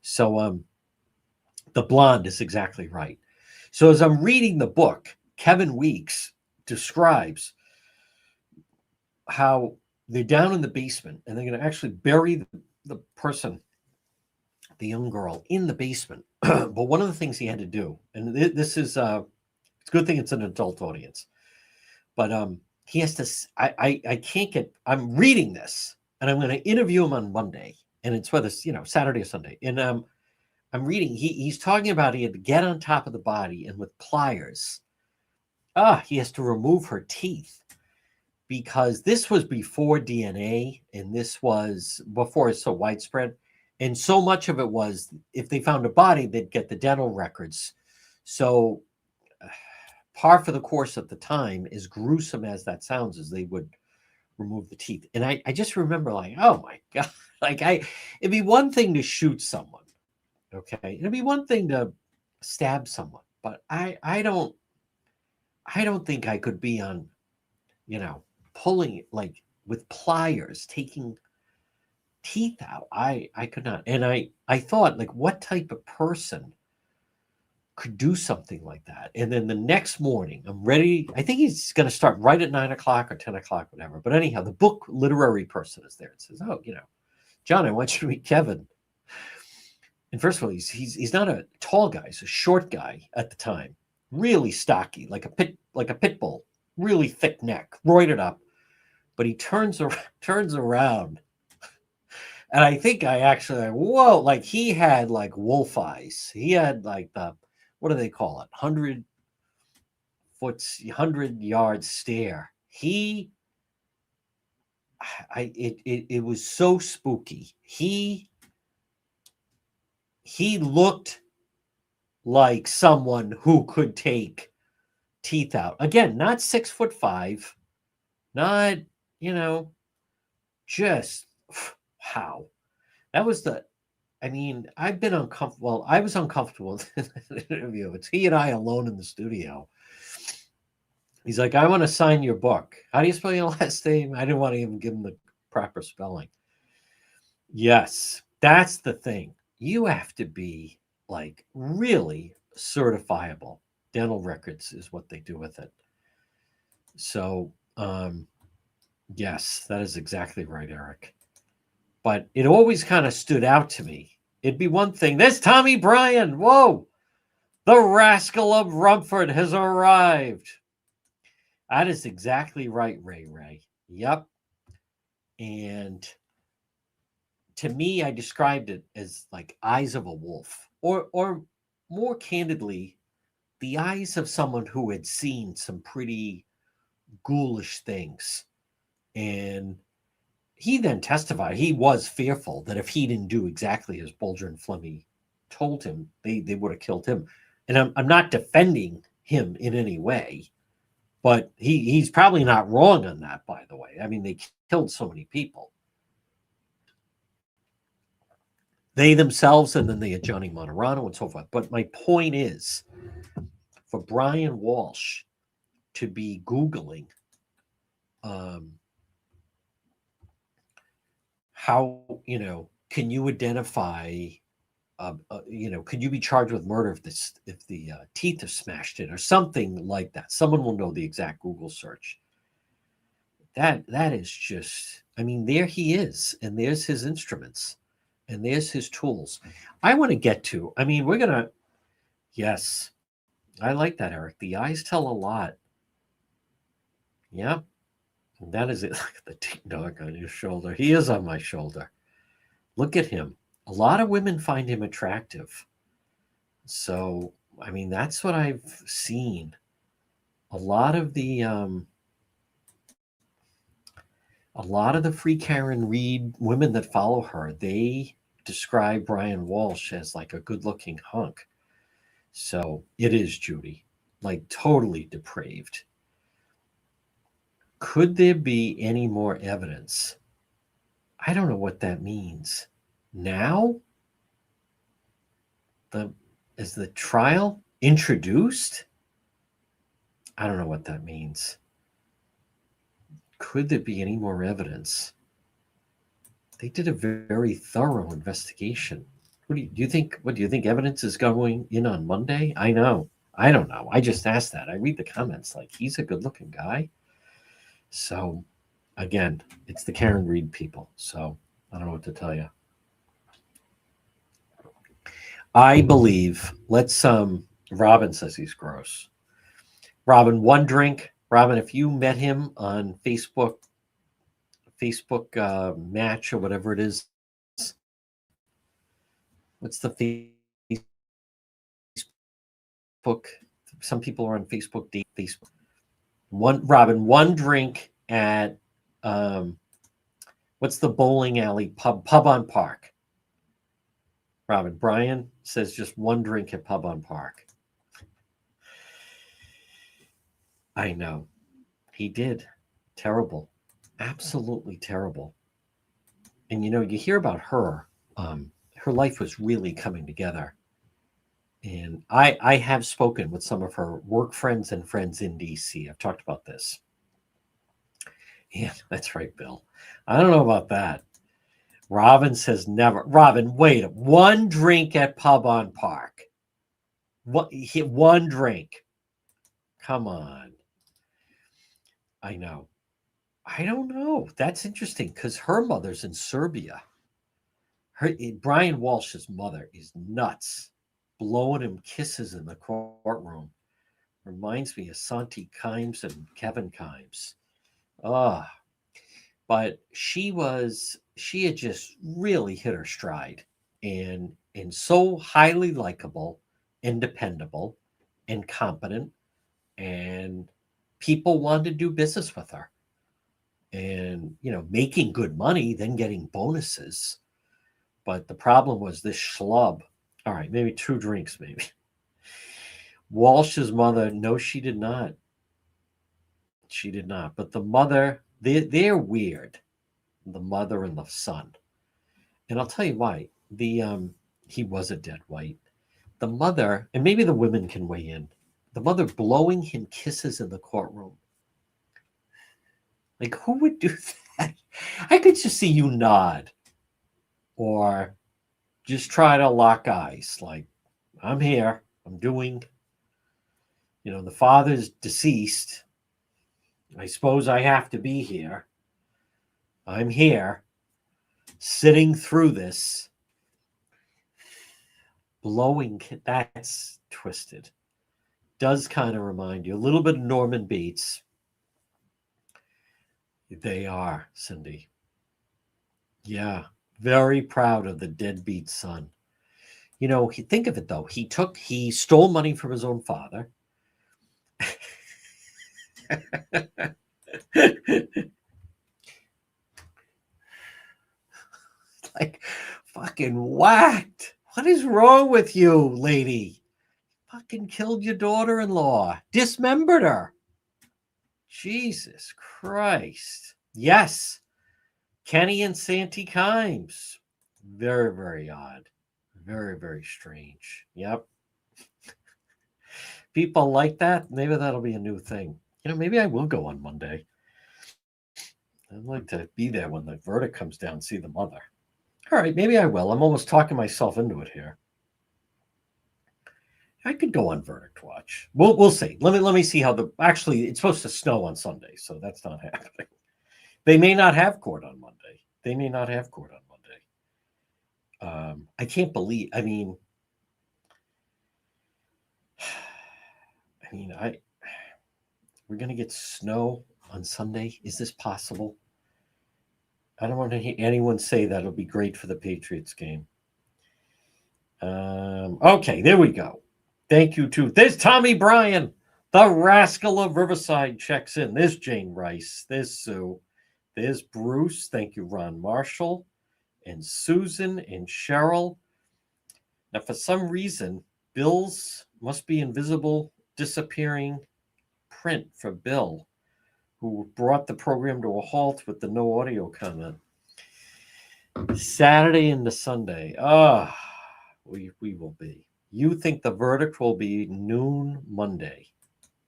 so the blonde is exactly right. So as I'm reading the book, Kevin Weeks describes how they're down in the basement and they're going to actually bury the person, the young girl, in the basement. But one of the things he had to do, and this is, it's a good thing it's an adult audience, but he has to, I can't get, I'm reading this and I'm going to interview him on Monday, and it's whether it's, Saturday or Sunday. And I'm reading, he's talking about he had to get on top of the body and with pliers, he has to remove her teeth. because this was before DNA and this was before it's so widespread. And so much of it was if they found a body, they'd get the dental records. So, par for the course at the time, as gruesome as that sounds, is they would remove the teeth. And I just remember, like, oh my God, like, it'd be one thing to shoot someone, okay? It'd be one thing to stab someone, but I don't think I could be on, pulling like with pliers, taking teeth out. I could not. And I thought, like, what type of person could do something like that? And then the next morning, I'm ready. I think he's going to start right at 9 o'clock or 10 o'clock, whatever. But anyhow, the book literary person is there and says, "Oh, John, I want you to meet Kevin." And first of all, he's not a tall guy; he's a short guy at the time, really stocky, like a pit bull, really thick neck, roided up. But he turns around, and I think I actually, whoa, like he had like wolf eyes. He had like what do they call it? 100-yard stare. It was so spooky. He looked like someone who could take teeth out. Again, not 6'5", not, just wow. That was I've been uncomfortable. Well, I was uncomfortable in the interview. It's he and I alone in the studio. He's like, "I want to sign your book. How do you spell your last name?" I didn't want to even give him the proper spelling. Yes, that's the thing. You have to be like really certifiable. Dental records is what they do with it. So, yes, that is exactly right, Eric. But it always kind of stood out to me. It'd be one thing. There's Tommy Bryan. Whoa, the rascal of Rumford has arrived. That is exactly right, Ray. Yep. And to me, I described it as like eyes of a wolf, or more candidly, the eyes of someone who had seen some pretty ghoulish things. And he then testified he was fearful that if he didn't do exactly as Bulger and Flemmy told him, they would have killed him. And I'm not defending him in any way, but he's probably not wrong on that, by the way. I mean, they killed so many people. They themselves, and then they had Johnny Monorano and so forth. But my point is, for Bran Walshe to be Googling how, can you identify, could you be charged with murder if the teeth are smashed in or something like that? Someone will know the exact Google search. That is just, there he is, and there's his instruments, and there's his tools. I want to get to, we're going to, yes, I like that, Eric. The eyes tell a lot. Yeah. That is it. Look at the tick dog on your shoulder. He is on my shoulder. Look at him. A lot of women find him attractive. So, that's what I've seen. A lot of the Free Karen Reed women that follow her, they describe Bran Walshe as like a good-looking hunk. So it is, Judy, like totally depraved. Could there be any more evidence? I don't know what that means. Now? Is the trial introduced? I don't know what that means. Could there be any more evidence? They did a very thorough investigation. What do you think? What do you think evidence is going in on Monday? I know. I don't know. I just asked that. I read the comments like he's a good-looking guy. So, again, it's the Karen Reed people. So, I don't know what to tell you. I believe, Robin says he's gross. Robin, one drink. Robin, if you met him on Facebook match or whatever it is, what's the Facebook? Some people are on Facebook. Robin, one drink at what's the bowling alley pub on Park? Robin, Brian says just one drink at pub on Park. I know. He did. Terrible. Absolutely terrible. And you hear about her. Her life was really coming together. And I have spoken with some of her work friends and friends in DC. I've talked about this. Yeah, that's right, Bill. I don't know about that. Robin says never. Robin, wait. One drink at pub on Park. One drink. Come on. I know. I don't know. That's interesting because her mother's in Serbia. Brian Walsh's mother is nuts, blowing him kisses in the courtroom. Reminds me of Santi Kimes and Kevin Kimes. Ah, but she had just really hit her stride, and so highly likable and dependable and competent, and people wanted to do business with her, and making good money, then getting bonuses. But the problem was this schlub. All right, maybe two drinks, maybe. Walsh's mother, no, she did not. She did not. But the mother, they're weird. The mother and the son. And I'll tell you why. He was a dead white. The mother, and maybe the women can weigh in. The mother blowing him kisses in the courtroom. Like, who would do that? I could just see you nod, or just try to lock eyes. Like, I'm here. I'm doing. The father's deceased. I suppose I have to be here. I'm here, sitting through this, blowing. That's twisted. Does kind of remind you a little bit of Norman Bates. They are, Cindy. Yeah, very proud of the deadbeat son. Think of it though. He stole money from his own father. Like fucking whacked. What is wrong with you, lady? Fucking killed your daughter-in-law. Dismembered her. Jesus Christ. Yes. Kenny and Santi Kimes. Very, very odd. Very, very strange. Yep. People like that. Maybe that'll be a new thing. Maybe I will go on Monday. I'd like to be there when the verdict comes down, see the mother. All right, maybe I will. I'm almost talking myself into it here. I could go on verdict watch. We'll see. Let me see how actually it's supposed to snow on Sunday, so that's not happening. They may not have court on Monday. I can't believe. We're gonna get snow on Sunday. Is this possible? I don't want to hear anyone say that it'll be great for the Patriots game. Okay, there we go. Thank you to there's Tommy Bryan, the rascal of Riverside checks in. There's Jane Rice. There's Sue. There's Bruce. Thank you, Ron Marshall, and Susan and Cheryl. Now, for some reason, Bill's must be invisible, disappearing print for Bill, who brought the program to a halt with the no audio comment. Saturday into Sunday. We will be. You think the verdict will be noon Monday?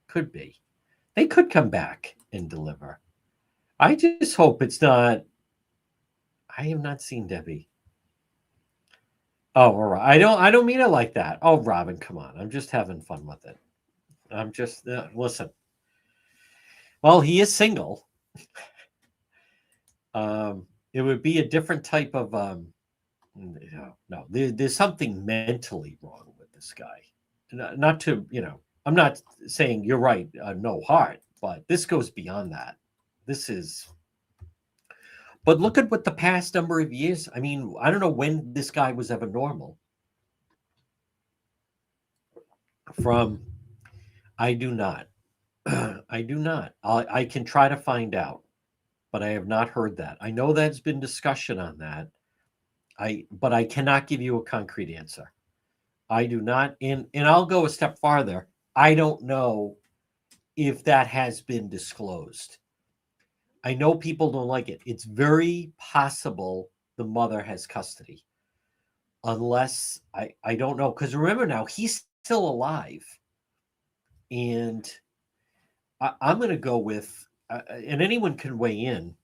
Could be. They could come back and deliver. I just hope it's not. I have not seen Debbie. Oh, all right. I don't mean it like that. Oh, Robin, come on. I'm just having fun with it. I'm just listen. Well, he is single. It would be a different type of no. There's something mentally wrong with this guy. Not to I'm not saying you're right. No heart, but this goes beyond that. This is. But look at what the past number of years. I don't know when this guy was ever normal. I do not. I do not. I can try to find out. but I have not heard that. I know there's been discussion on that. But I cannot give you a concrete answer. I do not, and I'll go a step farther. I don't know if that has been disclosed. I know people don't like it. It's very possible the mother has custody, unless I don't know. Because remember now, he's still alive, and I'm going to go with, and anyone can weigh in.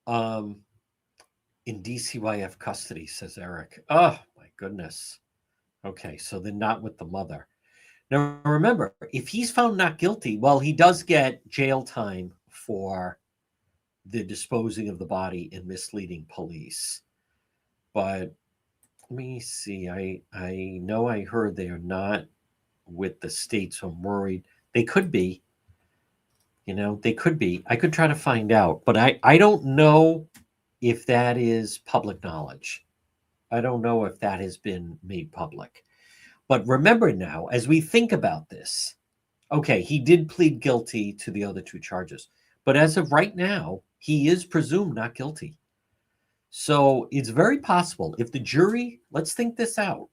Um, in DCYF custody, says Eric. Oh my goodness. Okay, so then not with the mother. Now remember, if he's found not guilty, well, he does get jail time for the disposing of the body and misleading police. But let me see. I know I heard they are not with the state, so I'm worried. They could be. They could be. I could try to find out, but I don't know if that is public knowledge. I don't know if that has been made public. But remember now, as we think about this, okay, he did plead guilty to the other two charges. But as of right now, he is presumed not guilty. So it's very possible if the jury, let's think this out,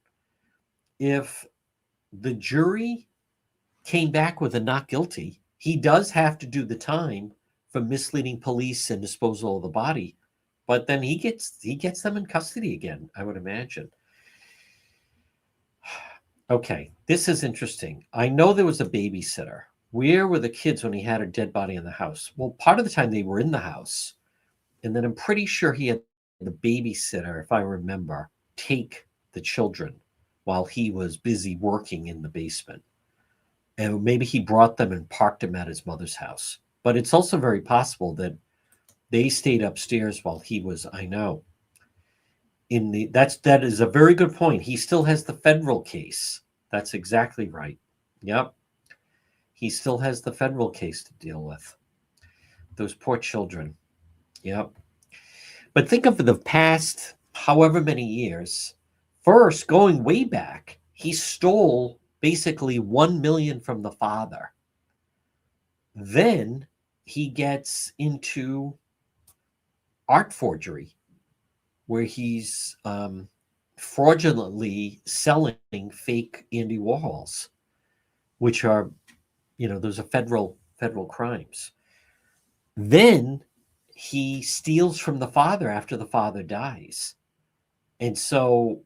if the jury came back with a not guilty, he does have to do the time for misleading police and disposal of the body. But then he gets them in custody again, I would imagine. Okay, this is interesting. I know there was a babysitter. Where were the kids when he had a dead body in the house? Well, part of the time they were in the house. And then I'm pretty sure he had the babysitter, if I remember, take the children while he was busy working in the basement. And maybe he brought them and parked them at his mother's house. But it's also very possible that they stayed upstairs while he was, I know. That is a very good point. He still has the federal case. That's exactly right. Yep. He still has the federal case to deal with. Those poor children. Yep. But think of the past however many years. First, going way back, he stole basically 1 million from the father. Then he gets into art forgery, where he's fraudulently selling fake Andy Warhols, which are, those are federal crimes. Then he steals from the father after the father dies. And so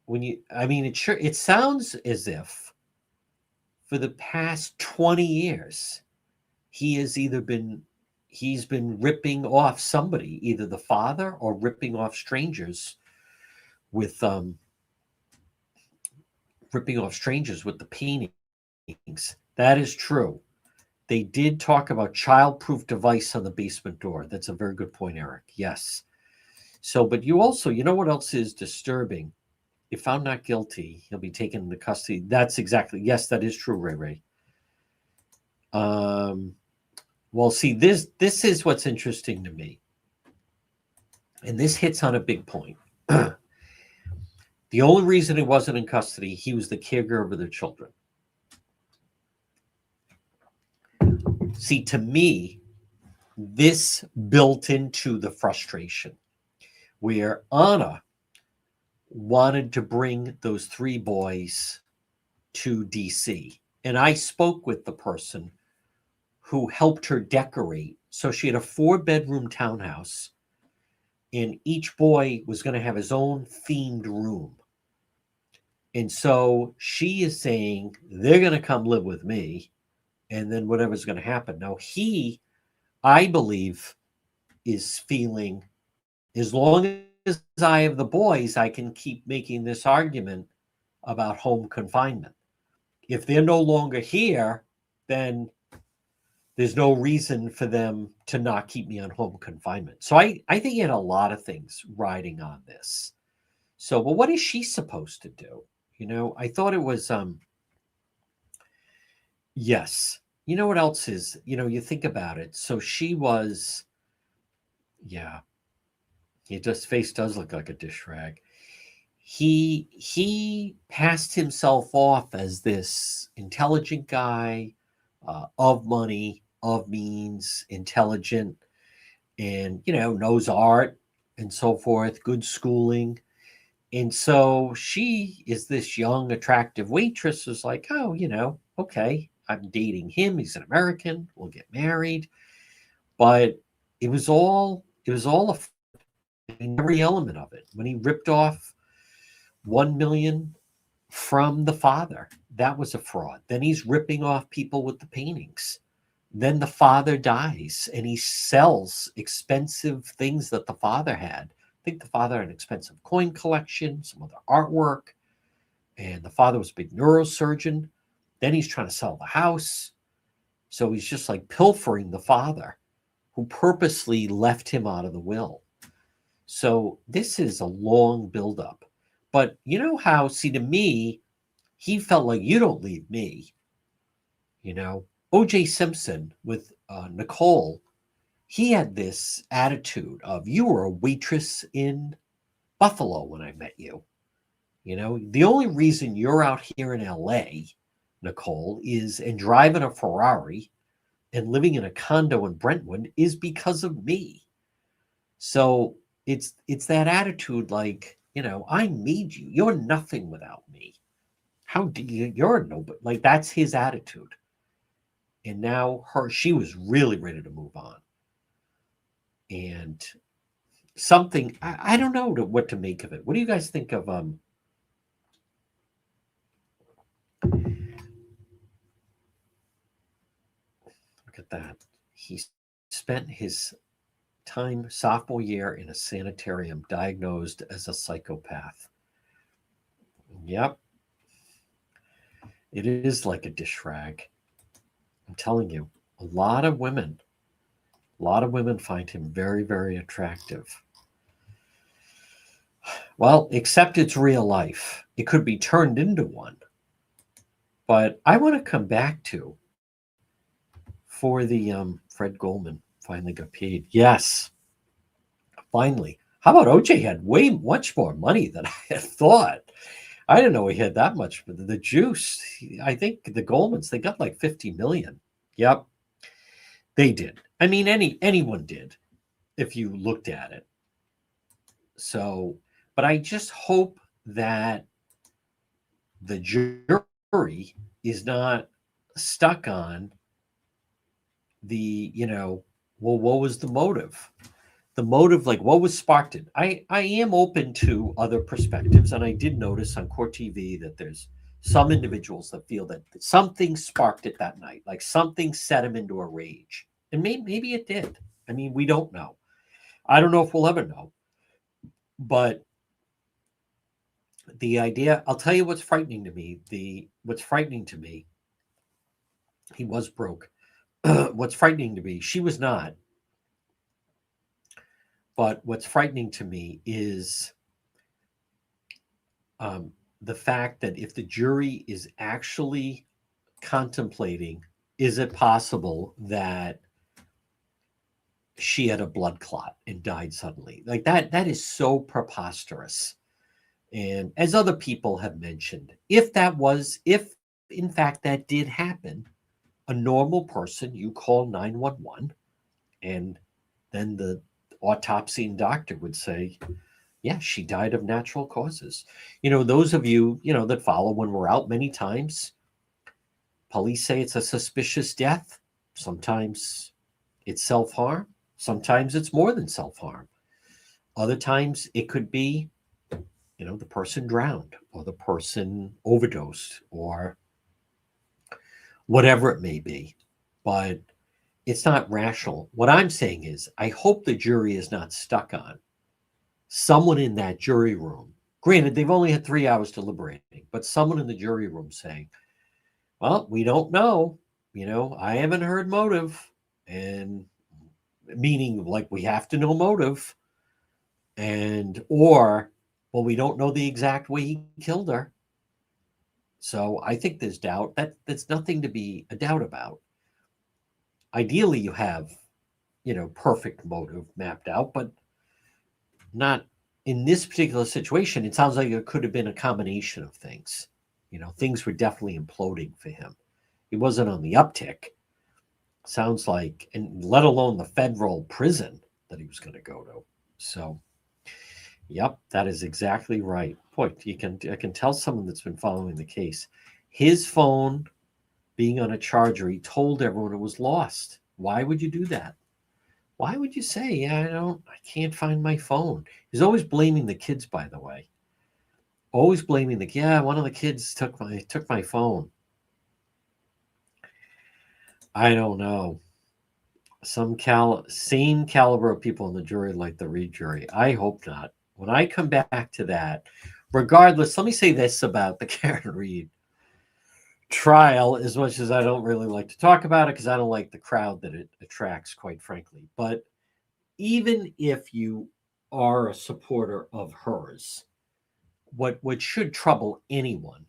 it sounds as if for the past 20 years, he's been ripping off somebody, either the father or ripping off strangers with the paintings. That is true. They did talk about child-proof device on the basement door. That's a very good point, Eric. Yes. So, but you also, what else is disturbing? If found not guilty, he'll be taken into custody. That's exactly, yes, that is true, Ray. Well, see, this is what's interesting to me. And this hits on a big point. The only reason he wasn't in custody, he was the caregiver of their children. See, to me, this built into the frustration where Anna wanted to bring those 3 boys to DC. And I spoke with the person who helped her decorate. So she had a 4-bedroom townhouse, and each boy was going to have his own themed room. And so she is saying, they're going to come live with me, and then whatever's going to happen. Now, he, I believe, is feeling, as long as I have the boys, I can keep making this argument about home confinement. If they're no longer here, then there's no reason for them to not keep me on home confinement. So I think he had a lot of things riding on this. So, but what is she supposed to do? I thought it was, yes. You know what else is, you think about it. So she was, yeah, his face does look like a dish rag. He passed himself off as this intelligent guy, of money, of means, intelligent, and, knows art and so forth, good schooling. And so she is this young, attractive waitress who's like, oh, okay, I'm dating him. He's an American. We'll get married. But it was all every element of it. When he ripped off 1 million from the father, that was a fraud. Then he's ripping off people with the paintings. Then the father dies and he sells expensive things that the father had. I think the father had an expensive coin collection, some other artwork, and the father was a big neurosurgeon. Then he's trying to sell the house. So he's just like pilfering the father, who purposely left him out of the will. So this is a long buildup. But you know how, see, to me, he felt like, you don't leave me. O.J. Simpson with Nicole, he had this attitude of, you were a waitress in Buffalo when I met you. The only reason you're out here in L.A., Nicole, and driving a Ferrari and living in a condo in Brentwood is because of me. So it's that attitude like, I made you. You're nothing without me. How do you're nobody. Like, that's his attitude. And now she was really ready to move on. And something, I don't know what to make of it. What do you guys think of look at that. He spent his time sophomore year in a sanitarium, diagnosed as a psychopath. Yep. It is like a dish rag. I'm telling you, a lot of women find him very, very attractive. Well, except it's real life. It could be turned into one. But I want to come back to, for the Fred Goldman finally got paid. Yes, finally. How about OJ had much more money than I had thought. I didn't know he had that much. But the juice, I think the Goldmans, they got like 50 million. Yep, they did. I mean, anyone did if you looked at it. So, but I just hope that the jury is not stuck on the, well, what was the motive? The motive, like, what was sparked it? I am open to other perspectives, and I did notice on Court TV that there's some individuals that feel that something sparked it that night, like something set him into a rage. And maybe it did. I mean, we don't know. I don't know if we'll ever know. But the idea, I'll tell you what's frightening to me. He was broke. What's frightening to me, she was not. But what's frightening to me is the fact that if the jury is actually contemplating, is it possible that she had a blood clot and died suddenly? Like that is so preposterous. And as other people have mentioned, if in fact that did happen, a normal person, you call 911, and then the autopsy and doctor would say, yeah, she died of natural causes. Those of you, that follow when we're out many times, police say it's a suspicious death. Sometimes it's self-harm. Sometimes it's more than self-harm. Other times it could be, the person drowned or the person overdosed or whatever it may be. But it's not rational. What I'm saying is, I hope the jury is not stuck on someone in that jury room. Granted, they've only had 3 hours deliberating, but someone in the jury room saying, well, we don't know. I haven't heard motive. And meaning, like, we have to know motive. Or, well, we don't know the exact way he killed her. So I think there's doubt. That's nothing to be a doubt about. Ideally, you have, perfect motive mapped out, but not in this particular situation. It sounds like it could have been a combination of things. Things were definitely imploding for him. He wasn't on the uptick. Sounds like, and let alone the federal prison that he was going to go to. So, yep, that is exactly right. Boy, I can tell someone that's been following the case. His phone being on a charger, he told everyone it was lost. Why would you do that? Why would you say, yeah, I can't find my phone? He's always blaming the kids, by the way. Always blaming yeah, one of the kids took my phone. I don't know. Same caliber of people in the jury like the Reed jury. I hope not. When I come back to that, regardless, let me say this about the Karen Reed trial, as much as I don't really like to talk about it because I don't like the crowd that it attracts, quite frankly. But even if you are a supporter of hers, what should trouble anyone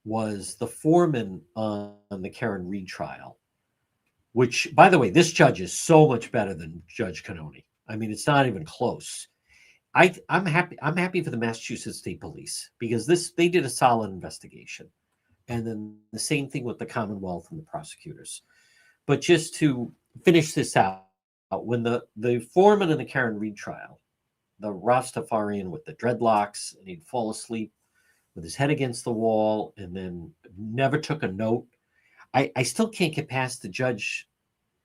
was the foreman on the Karen Reed trial, which, by the way, this judge is so much better than Judge Canoni. I mean, it's not even close. I'm happy. I'm happy for the Massachusetts State Police because they did a solid investigation, and then the same thing with the Commonwealth and the prosecutors. But just to finish this out, when the foreman in the Karen Reed trial, the Rastafarian with the dreadlocks, and he'd fall asleep with his head against the wall, and then never took a note. I still can't get past the judge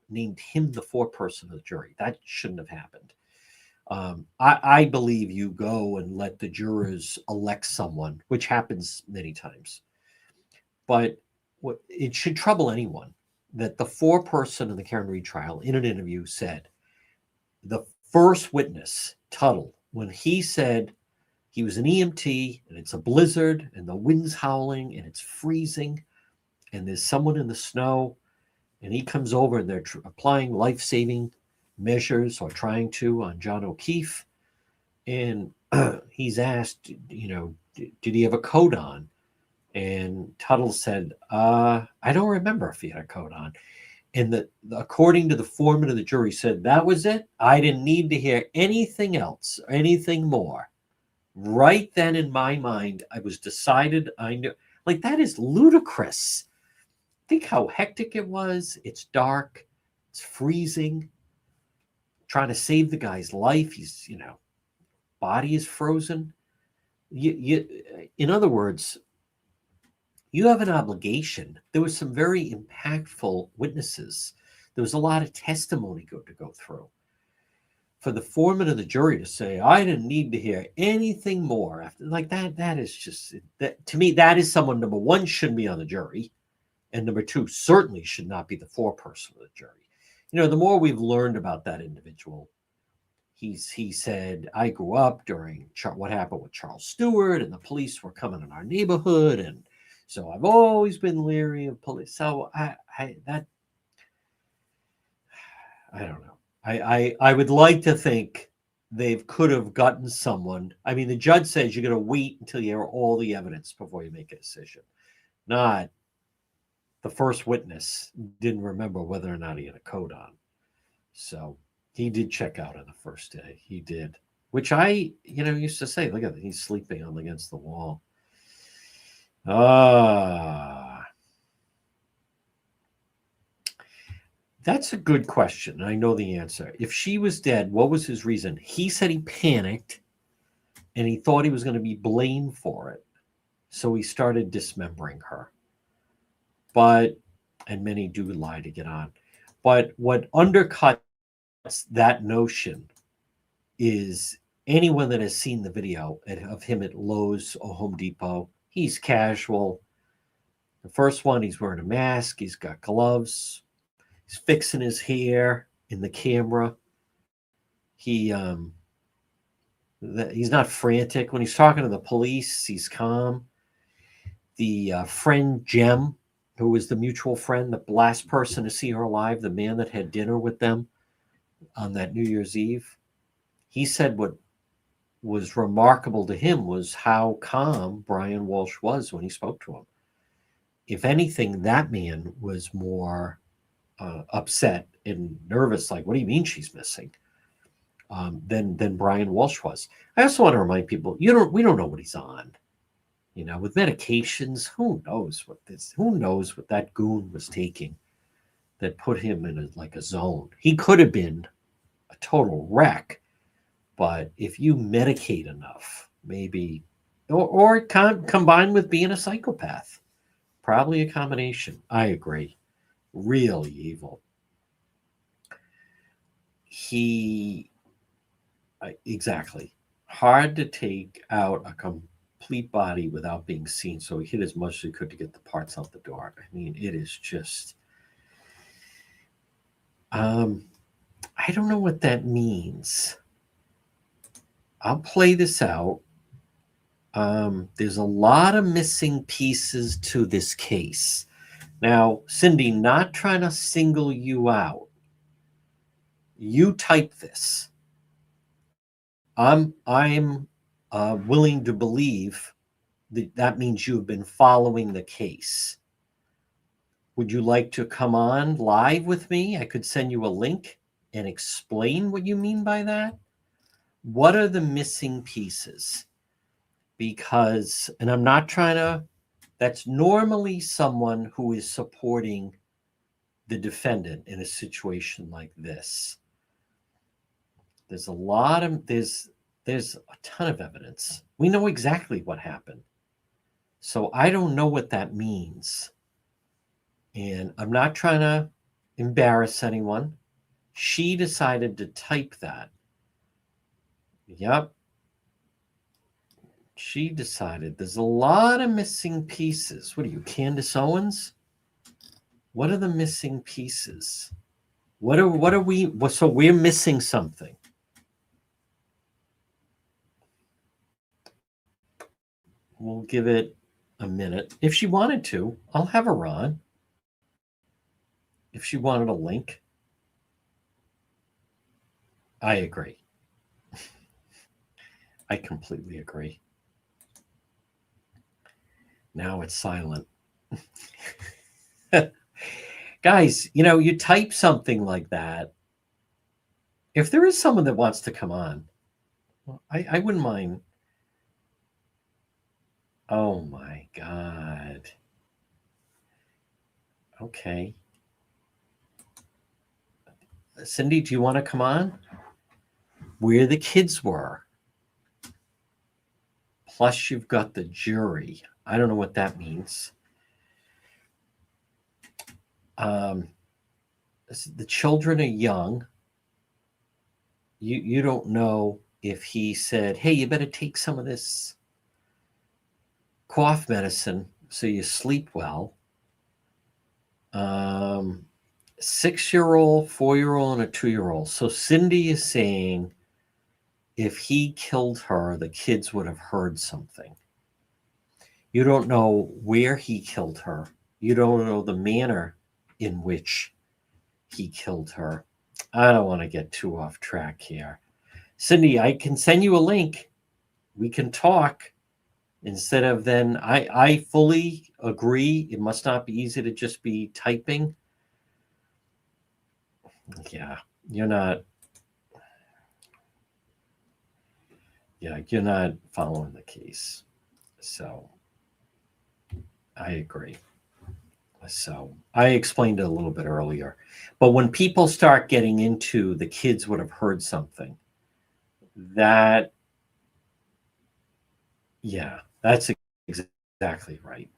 named him the foreperson of the jury. That shouldn't have happened. I believe you go and let the jurors elect someone, which happens many times. But it should trouble anyone that the foreperson in the Karen Reed trial in an interview said, the first witness, Tuttle, when he said he was an EMT and it's a blizzard and the wind's howling and it's freezing and there's someone in the snow and he comes over and they're applying life-saving measures or trying to on John O'Keefe. And he's asked, did he have a coat on? And Tuttle said, I don't remember if he had a coat on. And according to the foreman of the jury said, that was it. I didn't need to hear anything else, anything more. Right then in my mind, I was decided I knew. Like, that is ludicrous. Think how hectic it was. It's dark. It's freezing. Trying to save the guy's life. He's, body is frozen. In other words, you have an obligation. There were some very impactful witnesses. There was a lot of testimony to go through. For the foreman of the jury to say, I didn't need to hear anything more after, like that is just, that to me, that is someone, number one, shouldn't be on the jury. And number two, certainly should not be the foreperson of the jury. The more we've learned about that individual, he said, I grew up during what happened with Charles Stewart and the police were coming in our neighborhood. And so I've always been leery of police. So I don't know. I would like to think they could have gotten someone. I mean, the judge says you're going to wait until you hear all the evidence before you make a decision. Not the first witness didn't remember whether or not he had a coat on. So he did check out on the first day. He did, which I, used to say, look at that. He's sleeping on against the wall. That's a good question. I know the answer. If she was dead, what was his reason? He said he panicked and he thought he was going to be blamed for it. So he started dismembering her. And many do lie to get on. But what undercuts that notion is anyone that has seen the video of him at Lowe's or Home Depot, he's casual. The first one, he's wearing a mask. He's got gloves. He's fixing his hair in the camera. He's not frantic. When he's talking to the police, he's calm. The friend, Jem, who was the mutual friend, the last person to see her alive, the man that had dinner with them on that New Year's Eve, he said what was remarkable to him was how calm Bran Walshe was when he spoke to him. If anything, that man was more upset and nervous, like, what do you mean she's missing? Than Bran Walshe was. I also want to remind people, we don't know what he's on. With medications, who knows what that goon was taking that put him in like a zone. He could have been a total wreck, but if you medicate enough, maybe, or combined with being a psychopath, probably a combination. I agree. Really evil. Exactly. Hard to take out a complete body without being seen. So he hit as much as he could to get the parts out the door. I mean, it is just. I don't know what that means. I'll play this out. There's a lot of missing pieces to this case. Now, Cindy, not trying to single you out. You type this. I'm willing to believe that means you've been following the case. Would you like to come on live with me? I could send you a link and explain what you mean by that. What are the missing pieces? Because, and I'm not trying to, that's normally someone who is supporting the defendant in a situation like this. There's there's a ton of evidence. We know exactly what happened. So I don't know what that means. And I'm not trying to embarrass anyone. She decided to type that. Yep. She decided there's a lot of missing pieces. What are you, Candace Owens? What are the missing pieces? What are we? So we're missing something. We'll give it a minute. If she wanted to, I'll have her on. If she wanted a link, I agree. I completely agree. Now it's silent. Guys, you type something like that. If there is someone that wants to come on, I wouldn't mind. Oh my God. Okay. Cindy, do you want to come on? Where the kids were. Plus, you've got the jury. I don't know what that means. The children are young. You don't know if he said, hey, you better take some of this cough medicine so you sleep well. 6-year-old, 4-year-old, and a 2-year-old. So Cindy is saying if he killed her, the kids would have heard something. You don't know where he killed her. You don't know the manner in which he killed her. I don't want to get too off track here. Cindy, I can send you a link. We can talk instead of then. I fully agree. It must not be easy to just be typing. Yeah, you're not following the case. So I agree. So I explained it a little bit earlier. But when people start getting into the kids would have heard something, that's exactly right.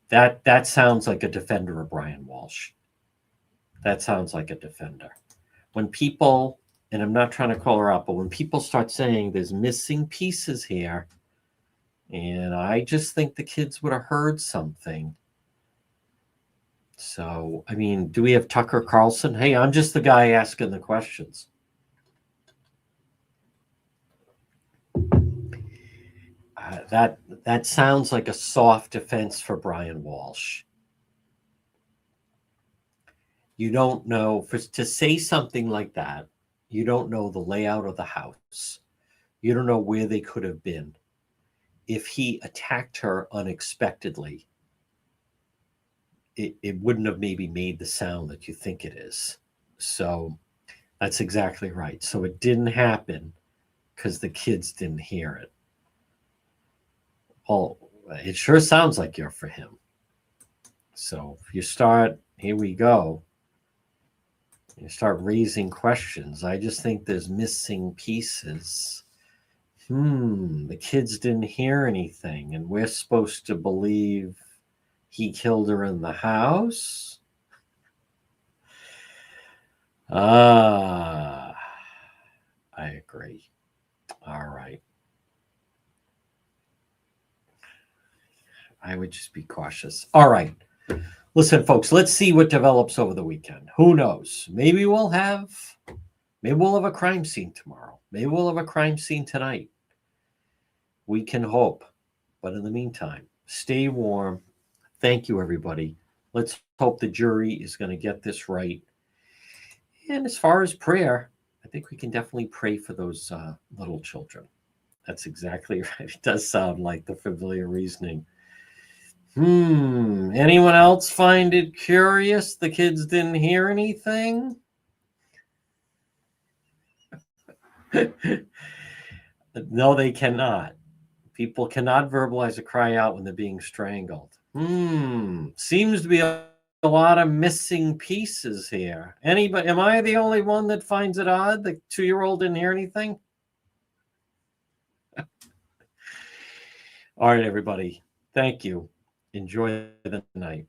That sounds like a defender of Bran Walshe. That sounds like a defender. When people, and I'm not trying to call her out, but when people start saying there's missing pieces here, and I just think the kids would have heard something. So, I mean, do we have Tucker Carlson? Hey, I'm just the guy asking the questions. That sounds like a soft defense for Bran Walshe. You don't know, to say something like that, you don't know the layout of the house. You don't know where they could have been. If he attacked her unexpectedly, it wouldn't have maybe made the sound that you think it is. So that's exactly right. So it didn't happen because the kids didn't hear it. Well, it sure sounds like you're for him. So if you start Here we go. You start raising questions. I just think there's missing pieces. The kids didn't hear anything, and we're supposed to believe he killed her in the house? I agree. All right. I would just be cautious. All right. Listen, folks, let's see what develops over the weekend. Who knows? Maybe we'll have a crime scene tomorrow. Maybe we'll have a crime scene tonight. We can hope. But in the meantime, stay warm. Thank you, everybody. Let's hope the jury is going to get this right. And as far as prayer, I think we can definitely pray for those little children. That's exactly right. It does sound like the familiar reasoning. Anyone else find it curious the kids didn't hear anything? No, they cannot. People cannot verbalize a cry out when they're being strangled. Seems to be a lot of missing pieces here. Anybody? Am I the only one that finds it odd the 2-year-old didn't hear anything? All right, everybody. Thank you. Enjoy the night.